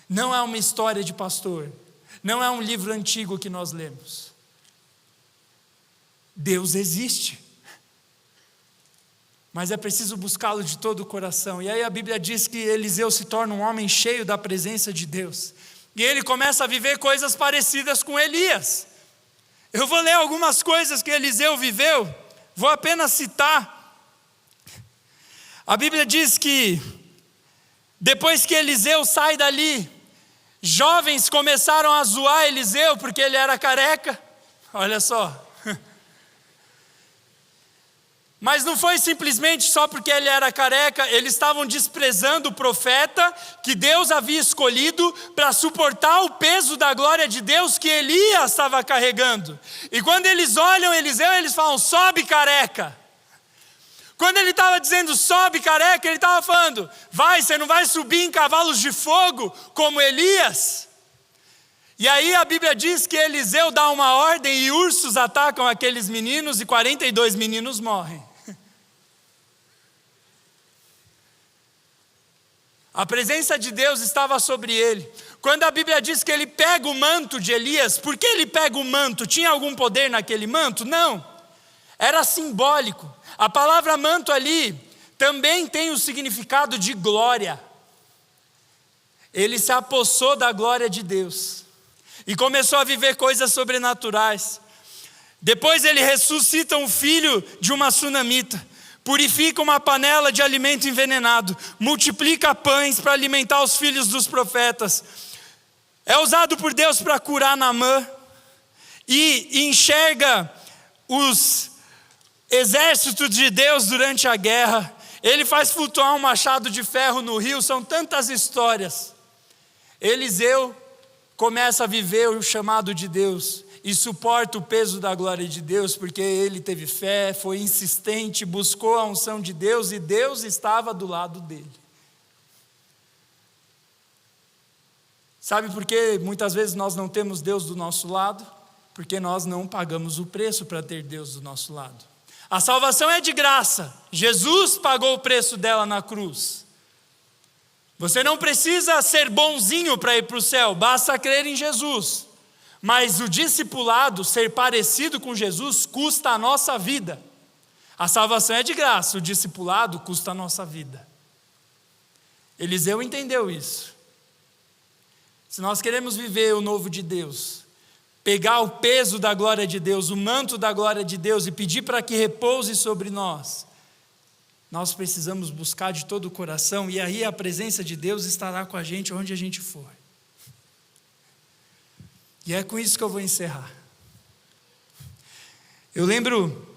Não é uma história de pastor. Não é um livro antigo que nós lemos. Deus existe. Mas é preciso buscá-lo de todo o coração. E aí a Bíblia diz que Eliseu se torna um homem cheio da presença de Deus. E ele começa a viver coisas parecidas com Elias. Eu vou ler algumas coisas que Eliseu viveu, vou apenas citar. A Bíblia diz que depois que Eliseu sai dali, jovens começaram a zoar Eliseu porque ele era careca. Olha só. Mas não foi simplesmente só porque ele era careca, eles estavam desprezando o profeta que Deus havia escolhido para suportar o peso da glória de Deus que Elias estava carregando. E quando eles olham Eliseu, eles falam: sobe, careca. Quando ele estava dizendo sobe, careca, ele estava falando: você não vai subir em cavalos de fogo como Elias? E aí a Bíblia diz que Eliseu dá uma ordem e ursos atacam aqueles meninos e 42 meninos morrem. A presença de Deus estava sobre ele. Quando a Bíblia diz que ele pega o manto de Elias, por que ele pega o manto? Tinha algum poder naquele manto? Não, era simbólico. A palavra manto ali também tem o significado de glória. Ele se apossou da glória de Deus e começou a viver coisas sobrenaturais. Depois ele ressuscita um filho de uma sunamita, purifica uma panela de alimento envenenado, multiplica pães para alimentar os filhos dos profetas. É usado por Deus para curar Naamã e enxerga os exércitos de Deus durante a guerra. Ele faz flutuar um machado de ferro no rio. São tantas histórias. Eliseu começa a viver o chamado de Deus e suporta o peso da glória de Deus, porque ele teve fé, foi insistente, buscou a unção de Deus e Deus estava do lado dele. Sabe por que muitas vezes nós não temos Deus do nosso lado? Porque nós não pagamos o preço para ter Deus do nosso lado. A salvação é de graça. Jesus pagou o preço dela na cruz. Você não precisa ser bonzinho para ir para o céu, basta crer em Jesus. Mas o discipulado, ser parecido com Jesus, custa a nossa vida. A salvação é de graça, o discipulado custa a nossa vida. Eliseu entendeu isso. Se nós queremos viver o novo de Deus, pegar o peso da glória de Deus, o manto da glória de Deus e pedir para que repouse sobre nós, nós precisamos buscar de todo o coração, e aí a presença de Deus estará com a gente onde a gente for. E é com isso que eu vou encerrar. Eu lembro,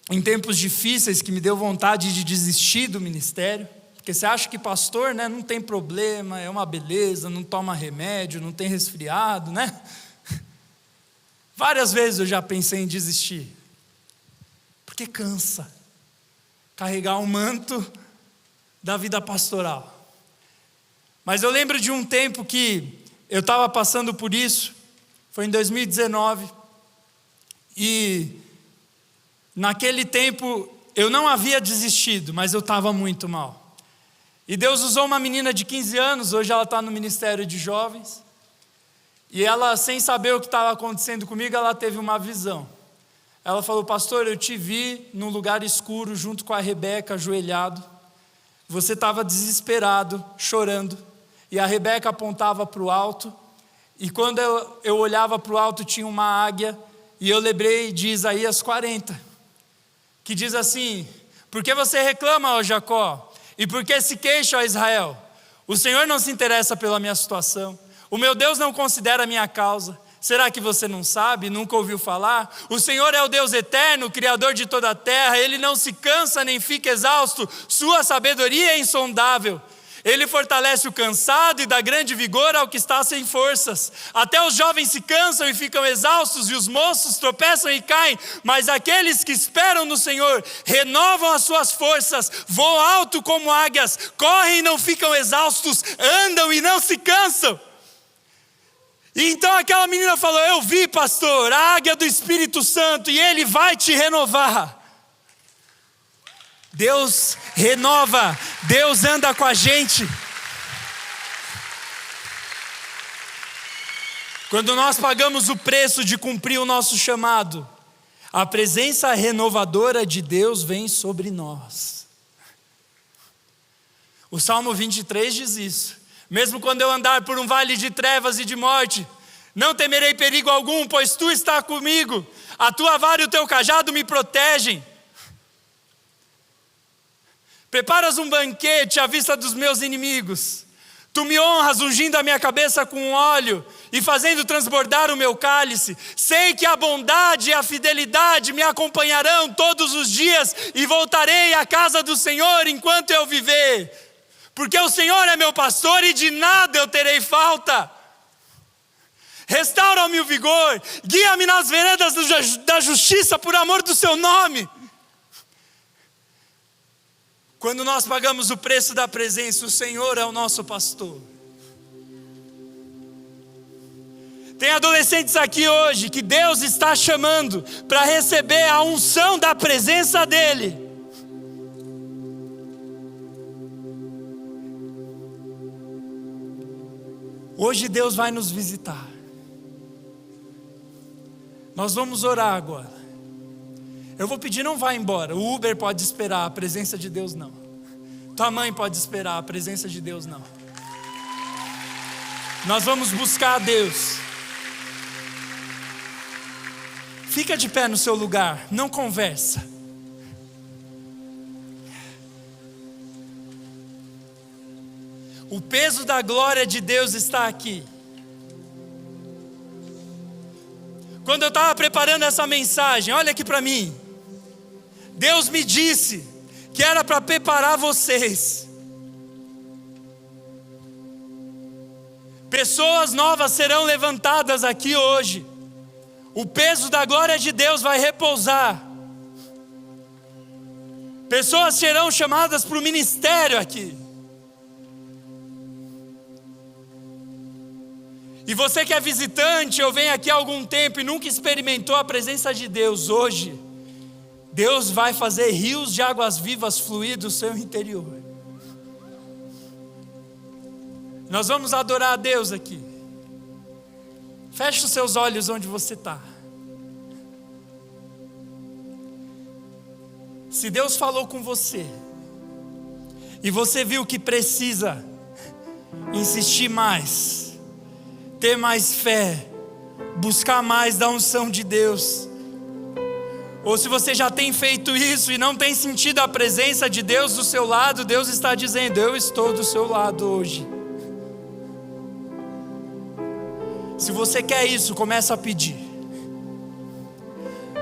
em tempos difíceis, que me deu vontade de desistir do ministério, porque você acha que pastor, né, não tem problema, é uma beleza, não toma remédio, não tem resfriado, né? Várias vezes eu já pensei em desistir, porque cansa carregar o manto da vida pastoral. Mas eu lembro de um tempo que eu estava passando por isso, foi em 2019, e naquele tempo eu não havia desistido, mas eu estava muito mal. E Deus usou uma menina de 15 anos, hoje ela está no Ministério de Jovens, e ela, sem saber o que estava acontecendo comigo, ela teve uma visão. Ela falou: pastor, eu te vi num lugar escuro, junto com a Rebeca, ajoelhado, você estava desesperado, chorando, e a Rebeca apontava para o alto, e quando eu olhava para o alto tinha uma águia, e eu lembrei de Isaías 40, que diz assim: por que você reclama, ó Jacó? E por que se queixa, ó Israel? O Senhor não se interessa pela minha situação, o meu Deus não considera a minha causa. Será que você não sabe, nunca ouviu falar? O Senhor é o Deus eterno, Criador de toda a terra, Ele não se cansa nem fica exausto, sua sabedoria é insondável. Ele fortalece o cansado e dá grande vigor ao que está sem forças. Até os jovens se cansam e ficam exaustos, e os moços tropeçam e caem. Mas aqueles que esperam no Senhor renovam as suas forças, voam alto como águias, correm e não ficam exaustos, andam e não se cansam. E então aquela menina falou: eu vi, pastor, a águia do Espírito Santo, e Ele vai te renovar. Deus renova, Deus anda com a gente. Quando nós pagamos o preço de cumprir o nosso chamado, a presença renovadora de Deus vem sobre nós. O Salmo 23 diz isso: mesmo quando eu andar por um vale de trevas e de morte, não temerei perigo algum, pois tu estás comigo, a tua vara e o teu cajado me protegem. Preparas um banquete à vista dos meus inimigos. Tu me honras ungindo a minha cabeça com óleo e fazendo transbordar o meu cálice. Sei que a bondade e a fidelidade me acompanharão todos os dias e voltarei à casa do Senhor enquanto eu viver. Porque o Senhor é meu pastor e de nada eu terei falta. Restaura-me o vigor, guia-me nas veredas da justiça por amor do seu nome. Quando nós pagamos o preço da presença, o Senhor é o nosso pastor. Tem adolescentes aqui hoje que Deus está chamando para receber a unção da presença dEle. Hoje Deus vai nos visitar. Nós vamos orar agora. Eu vou pedir, não vá embora. O Uber pode esperar, a presença de Deus não. Tua mãe pode esperar, a presença de Deus não. Nós vamos buscar a Deus. Fica de pé no seu lugar, não conversa. O peso da glória de Deus está aqui. Quando eu estava preparando essa mensagem, olha aqui para mim. Deus me disse que era para preparar vocês. Pessoas novas serão levantadas aqui hoje. O peso da glória de Deus vai repousar. Pessoas serão chamadas para o ministério aqui. E você que é visitante ou vem aqui há algum tempo e nunca experimentou a presença de Deus, hoje Deus vai fazer rios de águas vivas fluir do seu interior. Nós vamos adorar a Deus aqui. Feche os seus olhos onde você está. Se Deus falou com você e você viu que precisa insistir mais, ter mais fé, buscar mais da unção de Deus. Ou se você já tem feito isso e não tem sentido a presença de Deus do seu lado, Deus está dizendo: eu estou do seu lado hoje. Se você quer isso, começa a pedir.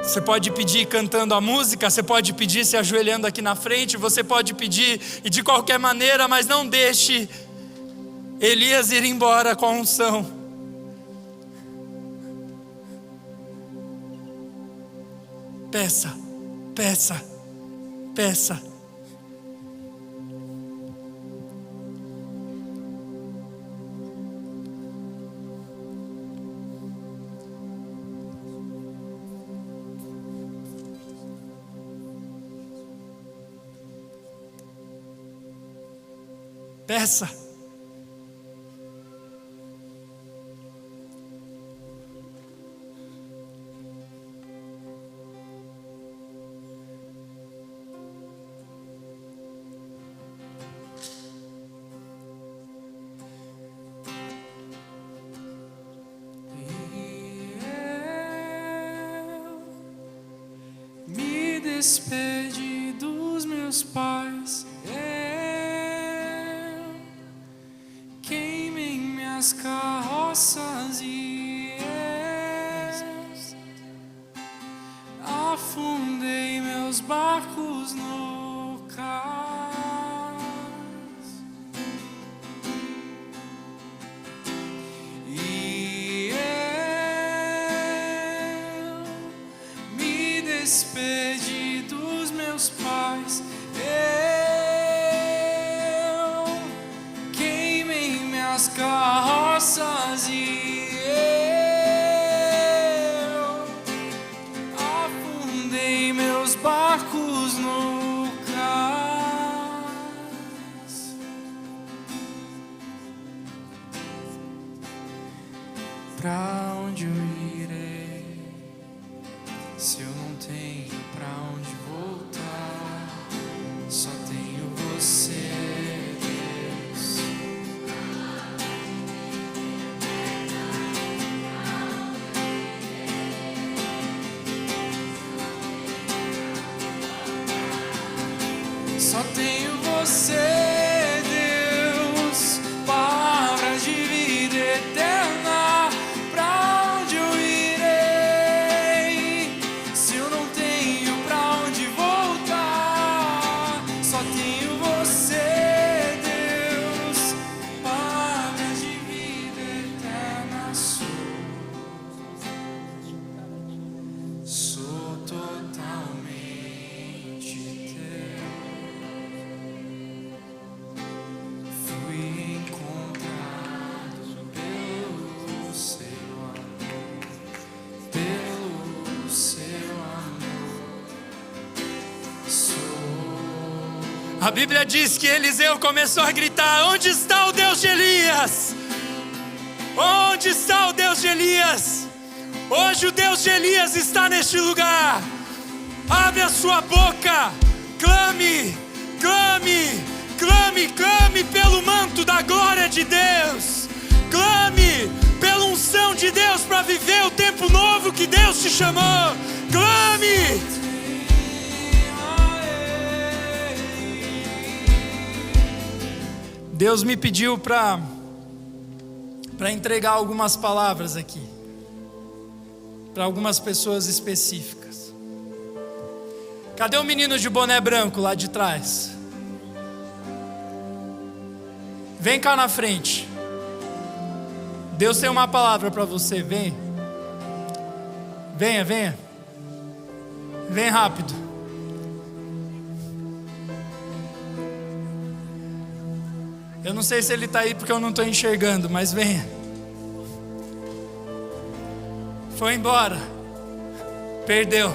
Você pode pedir cantando a música, você pode pedir se ajoelhando aqui na frente, você pode pedir e de qualquer maneira, mas não deixe Elias ir embora com a unção. Peça, peça, peça. Peça. Me despedi dos meus pais. Queimei minhas carroças e afundei meus barcos no cais. E eu me despedi dos meus pais. As carroças e eu afundei meus barcos no cais. Pra onde eu irei se eu não tenho pra onde voltar? Só tenho você. Só tenho você, Deus, palavras de vida eterna. Pra onde eu irei se eu não tenho pra onde voltar? Só tenho você, Deus, palavras de vida eterna. Sou totalmente teu. A Bíblia diz que Eliseu começou a gritar: onde está o Deus de Elias? Onde está o Deus de Elias? Hoje o Deus de Elias está neste lugar. Abre a sua boca, clame, clame, clame, clame pelo manto da glória de Deus. Clame pela unção de Deus para viver o tempo novo que Deus te chamou. Clame. Deus me pediu para entregar algumas palavras aqui, para algumas pessoas específicas. Cadê o menino de boné branco lá de trás? Vem cá na frente. Deus tem uma palavra para você, vem. Venha, venha. Vem rápido. Eu não sei se ele está aí porque eu não estou enxergando, mas venha. Foi embora. Perdeu.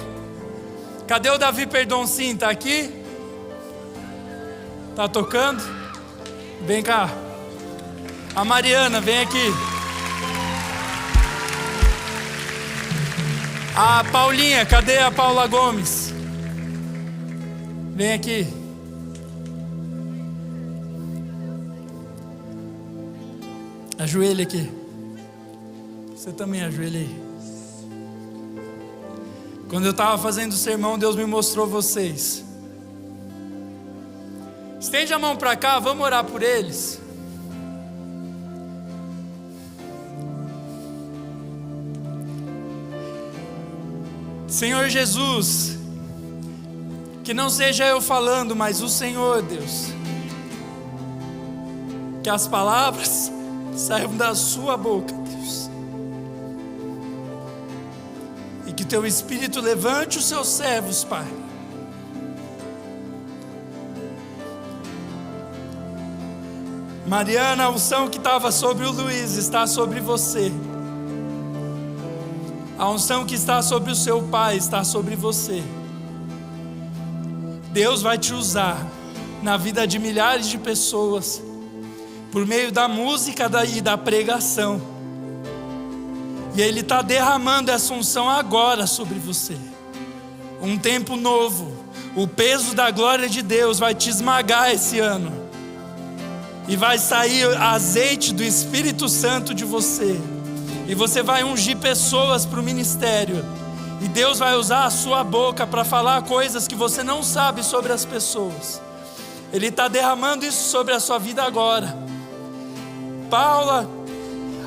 Cadê o Davi Perdoncin? Está aqui? Está tocando? Vem cá. A Mariana, vem aqui. A Paulinha, cadê a Paula Gomes? Vem aqui. Ajoelha aqui. Você também ajoelha aí. Quando eu estava fazendo o sermão, Deus me mostrou vocês. Estende a mão para cá, vamos orar por eles. Senhor Jesus, que não seja eu falando, mas o Senhor, Deus. Que as palavras saiam da sua boca, Deus. E que teu Espírito levante os seus servos, Pai. Mariana, a unção que estava sobre o Luiz está sobre você. A unção que está sobre o seu pai está sobre você. Deus vai te usar na vida de milhares de pessoas, por meio da música e da pregação. E Ele está derramando essa unção agora sobre você. Um tempo novo. O peso da glória de Deus vai te esmagar esse ano. E vai sair azeite do Espírito Santo de você. E você vai ungir pessoas para o ministério. E Deus vai usar a sua boca para falar coisas que você não sabe sobre as pessoas. Ele está derramando isso sobre a sua vida agora. Paula,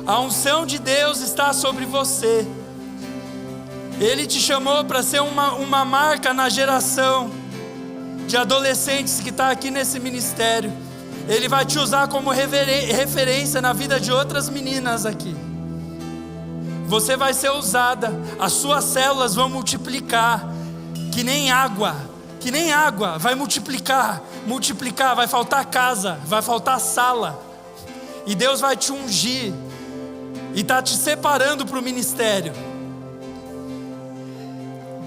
a unção de Deus está sobre você. Ele te chamou para ser uma marca na geração de adolescentes que está aqui nesse ministério. Ele vai te usar como referência na vida de outras meninas aqui. Você vai ser usada, as suas células vão multiplicar, que nem água, vai multiplicar, vai faltar casa, vai faltar sala, e Deus vai te ungir, e está te separando para o ministério.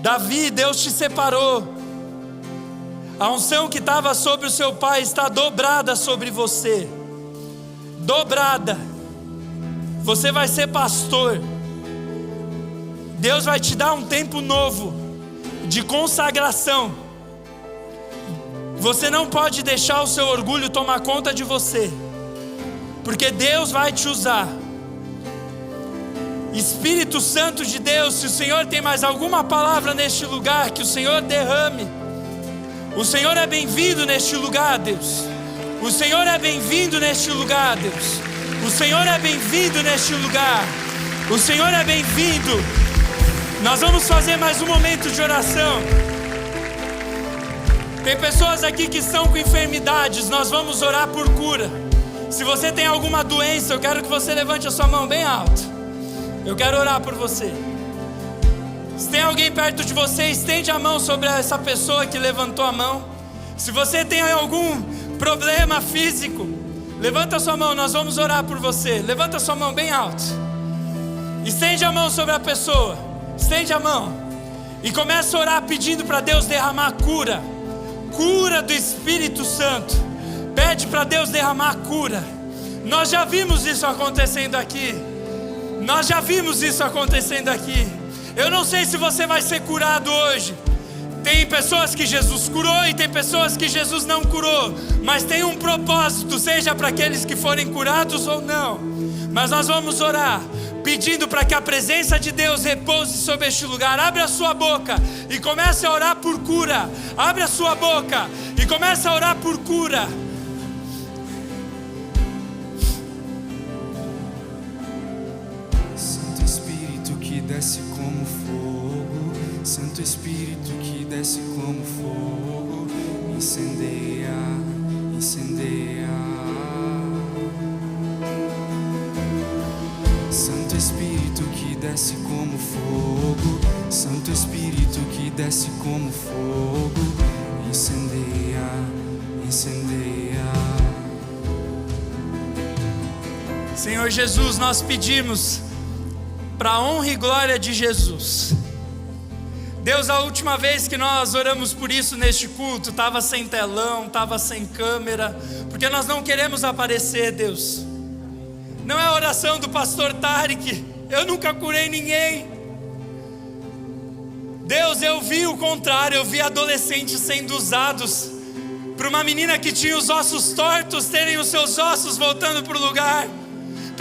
Davi, Deus te separou, a unção que estava sobre o seu pai está dobrada sobre você, dobrada, você vai ser pastor. Deus vai te dar um tempo novo de consagração. Você não pode deixar o seu orgulho tomar conta de você, porque Deus vai te usar. Espírito Santo de Deus, se o Senhor tem mais alguma palavra neste lugar, que o Senhor derrame. O Senhor é bem-vindo neste lugar, Deus. O Senhor é bem-vindo neste lugar, Deus. O Senhor é bem-vindo neste lugar. O Senhor é bem-vindo. Nós vamos fazer mais um momento de oração. Tem pessoas aqui que estão com enfermidades, nós vamos orar por cura. Se você tem alguma doença, eu quero que você levante a sua mão bem alto. Eu quero orar por você. Se tem alguém perto de você, estende a mão sobre essa pessoa que levantou a mão. Se você tem algum problema físico, levanta a sua mão, nós vamos orar por você. Levanta a sua mão bem alto. Estende a mão sobre a pessoa. Estende a mão e começa a orar pedindo para Deus derramar cura. Cura do Espírito Santo. Pede para Deus derramar cura. Nós já vimos isso acontecendo aqui. Eu não sei se você vai ser curado hoje. Tem pessoas que Jesus curou e tem pessoas que Jesus não curou. Mas tem um propósito, seja para aqueles que forem curados ou não. Mas nós vamos orar pedindo para que a presença de Deus repouse sobre este lugar. Abre a sua boca e comece a orar por cura. Abre a sua boca e comece a orar por cura. Santo Espírito que desce como fogo, Santo Espírito que desce como fogo, incendeia, incendeia. Santo Espírito que desce como fogo, Santo Espírito que desce como fogo, incendeia, incendeia. Senhor Jesus, nós pedimos para a honra e glória de Jesus. Deus, a última vez que nós oramos por isso neste culto, estava sem telão, estava sem câmera, porque nós não queremos aparecer, Deus. Não é a oração do pastor Tarek, eu nunca curei ninguém. Deus, eu vi o contrário, eu vi adolescentes sendo usados para uma menina que tinha os ossos tortos, terem os seus ossos voltando para o lugar,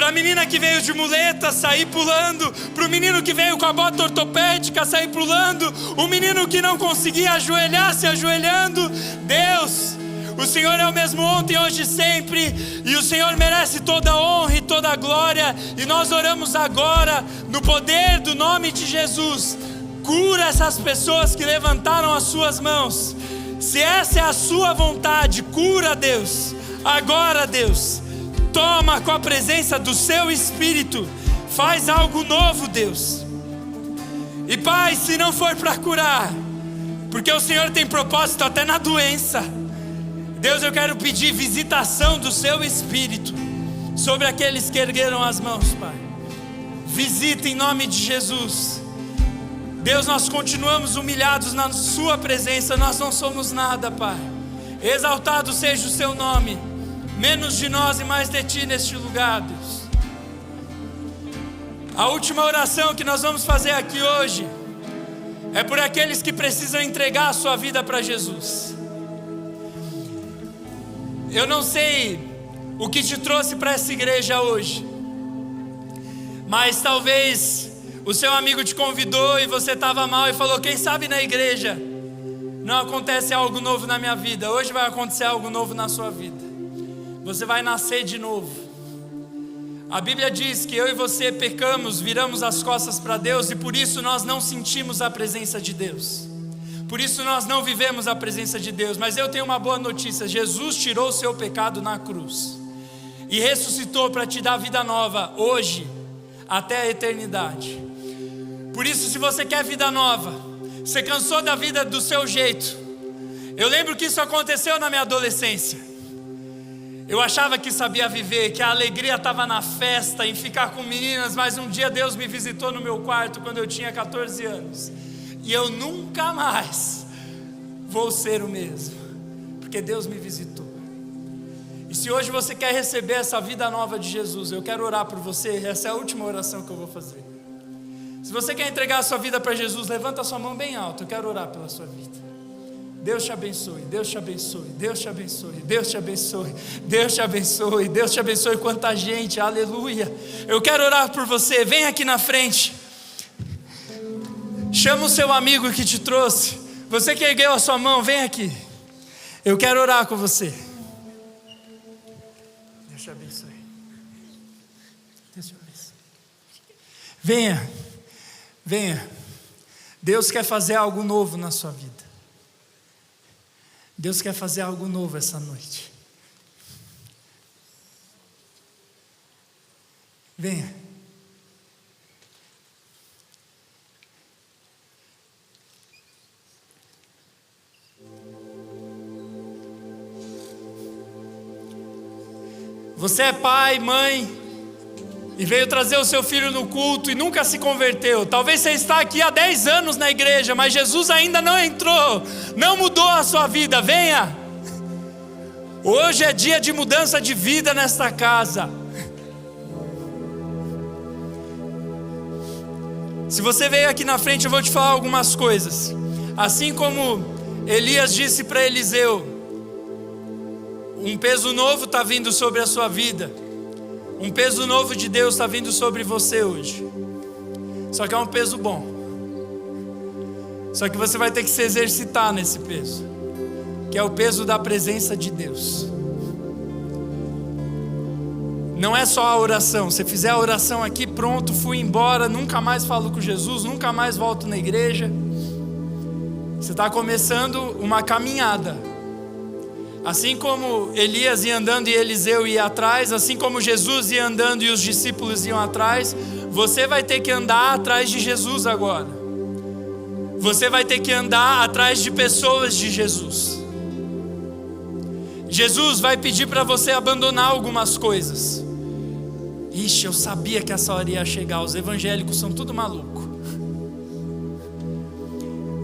para a menina que veio de muleta sair pulando, para o menino que veio com a bota ortopédica sair pulando, o menino que não conseguia ajoelhar se ajoelhando. Deus, o Senhor é o mesmo ontem, hoje e sempre, e o Senhor merece toda a honra e toda a glória, e nós oramos agora, no poder do nome de Jesus. Cura essas pessoas que levantaram as suas mãos. Se essa é a sua vontade, cura, Deus. Agora, Deus, toma com a presença do seu Espírito, faz algo novo, Deus. E Pai, se não for para curar, porque o Senhor tem propósito até na doença, Deus, eu quero pedir visitação do seu Espírito sobre aqueles que ergueram as mãos, Pai. Visita em nome de Jesus. Deus, nós continuamos humilhados na sua presença, nós não somos nada, Pai. Exaltado seja o seu nome, menos de nós e mais de ti neste lugar, Deus. A última oração que nós vamos fazer aqui hoje é por aqueles que precisam entregar a sua vida para Jesus. Eu não sei o que te trouxe para essa igreja hoje, mas talvez o seu amigo te convidou e você estava mal e falou: quem sabe na igreja não acontece algo novo na minha vida. Hoje vai acontecer algo novo na sua vida. Você vai nascer de novo. A Bíblia diz que eu e você pecamos, viramos as costas para Deus, e por isso nós não sentimos a presença de Deus. Por isso nós não vivemos a presença de Deus. Mas eu tenho uma boa notícia: Jesus tirou o seu pecado na cruz e ressuscitou para te dar vida nova hoje até a eternidade. Por isso, se você quer vida nova, você cansou da vida do seu jeito. Eu lembro que isso aconteceu na minha adolescência. Eu achava que sabia viver, que a alegria estava na festa, em ficar com meninas. Mas um dia Deus me visitou no meu quarto quando eu tinha 14 anos. E eu nunca mais vou ser o mesmo, porque Deus me visitou. E se hoje você quer receber essa vida nova de Jesus, eu quero orar por você. Essa é a última oração que eu vou fazer. Se você quer entregar a sua vida para Jesus, levanta a sua mão bem alto. Eu quero orar pela sua vida. Deus te abençoe, Deus te abençoe, Deus te abençoe, Deus te abençoe, Deus te abençoe, Deus te abençoe. Quanta gente, aleluia. Eu quero orar por você. Vem aqui na frente. Chama o seu amigo que te trouxe. Você que ergueu a sua mão, vem aqui. Eu quero orar com você. Deus te abençoe. Deus te abençoe. Venha, venha. Deus quer fazer algo novo na sua vida. Deus quer fazer algo novo essa noite. Venha. Você é pai, mãe, e veio trazer o seu filho no culto e nunca se converteu. Talvez você está aqui há 10 anos na igreja, mas Jesus ainda não entrou, não mudou a sua vida. Venha. Hoje é dia de mudança de vida nesta casa. Se você veio aqui na frente, eu vou te falar algumas coisas. Assim como Elias disse para Eliseu: um peso novo está vindo sobre a sua vida. Um peso novo de Deus está vindo sobre você hoje. Só que é um peso bom. Só que você vai ter que se exercitar nesse peso, que é o peso da presença de Deus. Não é só a oração. Se fizer a oração aqui, pronto, fui embora, nunca mais falo com Jesus, nunca mais volto na igreja. Você está começando uma caminhada. Assim como Elias ia andando e Eliseu ia atrás, assim como Jesus ia andando e os discípulos iam atrás, você vai ter que andar atrás de Jesus agora. Você vai ter que andar atrás de pessoas de Jesus. Jesus vai pedir para você abandonar algumas coisas. Ixi, eu sabia que essa hora ia chegar. Os evangélicos são tudo maluco.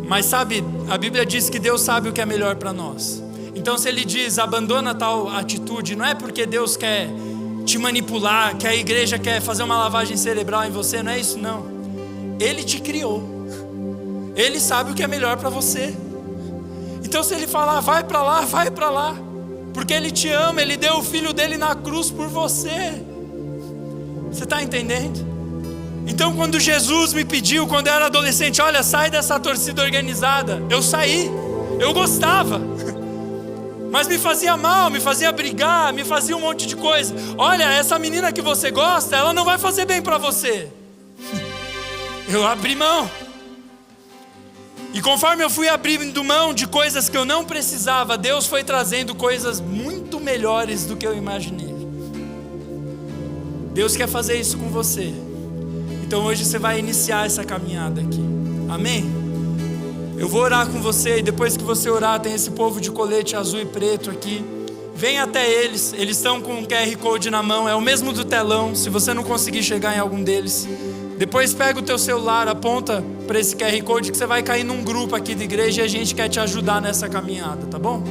Mas sabe, a Bíblia diz que Deus sabe o que é melhor para nós. Então se Ele diz, abandona tal atitude, não é porque Deus quer te manipular, que a igreja quer fazer uma lavagem cerebral em você, não é isso não. Ele te criou. Ele sabe o que é melhor para você. Então se Ele falar, vai para lá, porque Ele te ama, Ele deu o Filho dele na cruz por você. Você está entendendo? Então quando Jesus me pediu, quando eu era adolescente, olha, sai dessa torcida organizada, eu saí, eu gostava, mas me fazia mal, me fazia brigar, me fazia um monte de coisa. Olha, essa menina que você gosta, ela não vai fazer bem para você. Eu abri mão. E conforme eu fui abrindo mão de coisas que eu não precisava, Deus foi trazendo coisas muito melhores do que eu imaginei. Deus quer fazer isso com você. Então hoje você vai iniciar essa caminhada aqui. Amém? Eu vou orar com você, e depois que você orar, tem esse povo de colete azul e preto aqui. Vem até eles, eles estão com um QR Code na mão, é o mesmo do telão, se você não conseguir chegar em algum deles. Depois pega o teu celular, aponta para esse QR Code que você vai cair num grupo aqui da igreja e a gente quer te ajudar nessa caminhada, tá bom?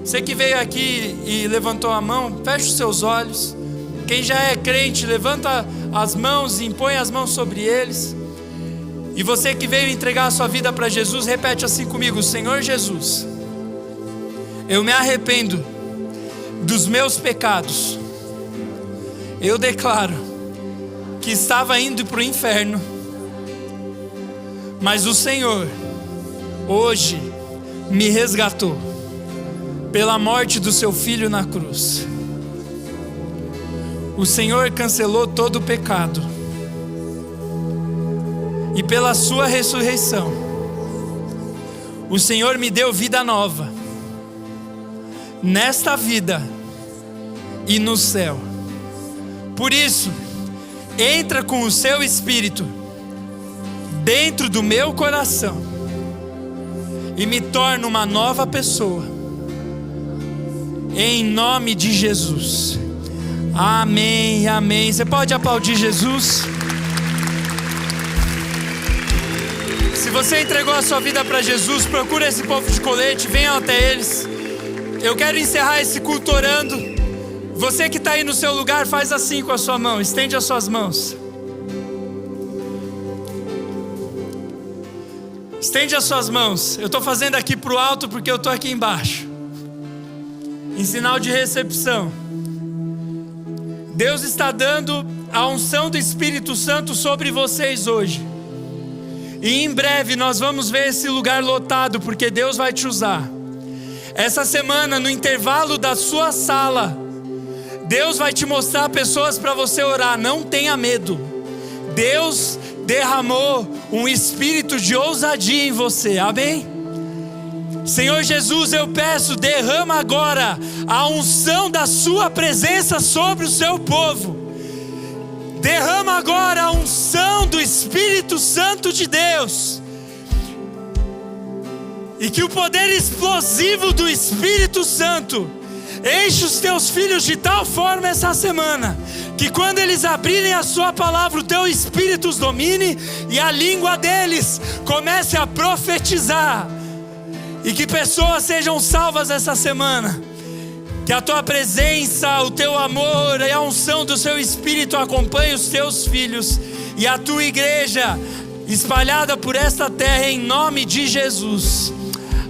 Você que veio aqui e levantou a mão, fecha os seus olhos. Quem já é crente, levanta as mãos e impõe as mãos sobre eles. E você que veio entregar a sua vida para Jesus, repete assim comigo: Senhor Jesus, eu me arrependo dos meus pecados. Eu declaro que estava indo para o inferno, mas o Senhor hoje me resgatou pela morte do seu filho na cruz. O Senhor cancelou todo o pecado, e pela sua ressurreição o Senhor me deu vida nova, nesta vida e no céu. Por isso, entra com o seu Espírito dentro do meu coração e me torna uma nova pessoa, em nome de Jesus. Amém, amém. Você pode aplaudir Jesus? Se você entregou a sua vida para Jesus, procura esse povo de colete, venham até eles. Eu quero encerrar esse culto orando. Você que está aí no seu lugar, faz assim com a sua mão, estende as suas mãos. Estende as suas mãos. Eu estou fazendo aqui para o alto porque eu estou aqui embaixo, em sinal de recepção. Deus está dando a unção do Espírito Santo sobre vocês hoje. E em breve nós vamos ver esse lugar lotado, porque Deus vai te usar. Essa semana, no intervalo da sua sala, Deus vai te mostrar pessoas para você orar. Não tenha medo. Deus derramou um espírito de ousadia em você. Amém? Senhor Jesus, eu peço, derrama agora a unção da sua presença sobre o seu povo. Derrama agora a unção do Espírito Santo de Deus. E que o poder explosivo do Espírito Santo enche os teus filhos de tal forma essa semana, que quando eles abrirem a sua palavra, o teu Espírito os domine e a língua deles comece a profetizar. E que pessoas sejam salvas essa semana. Que a tua presença, o teu amor e a unção do seu Espírito acompanhe os teus filhos e a tua igreja espalhada por esta terra, em nome de Jesus.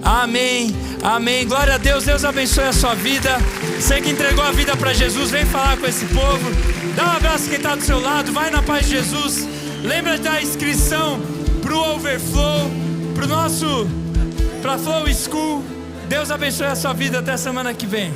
Amém, amém. Glória a Deus. Deus abençoe a sua vida. Você que entregou a vida para Jesus, vem falar com esse povo. Dá um abraço quem está do seu lado. Vai na paz de Jesus. Lembra da inscrição para o Overflow, para Flow School. Deus abençoe a sua vida. Até semana que vem.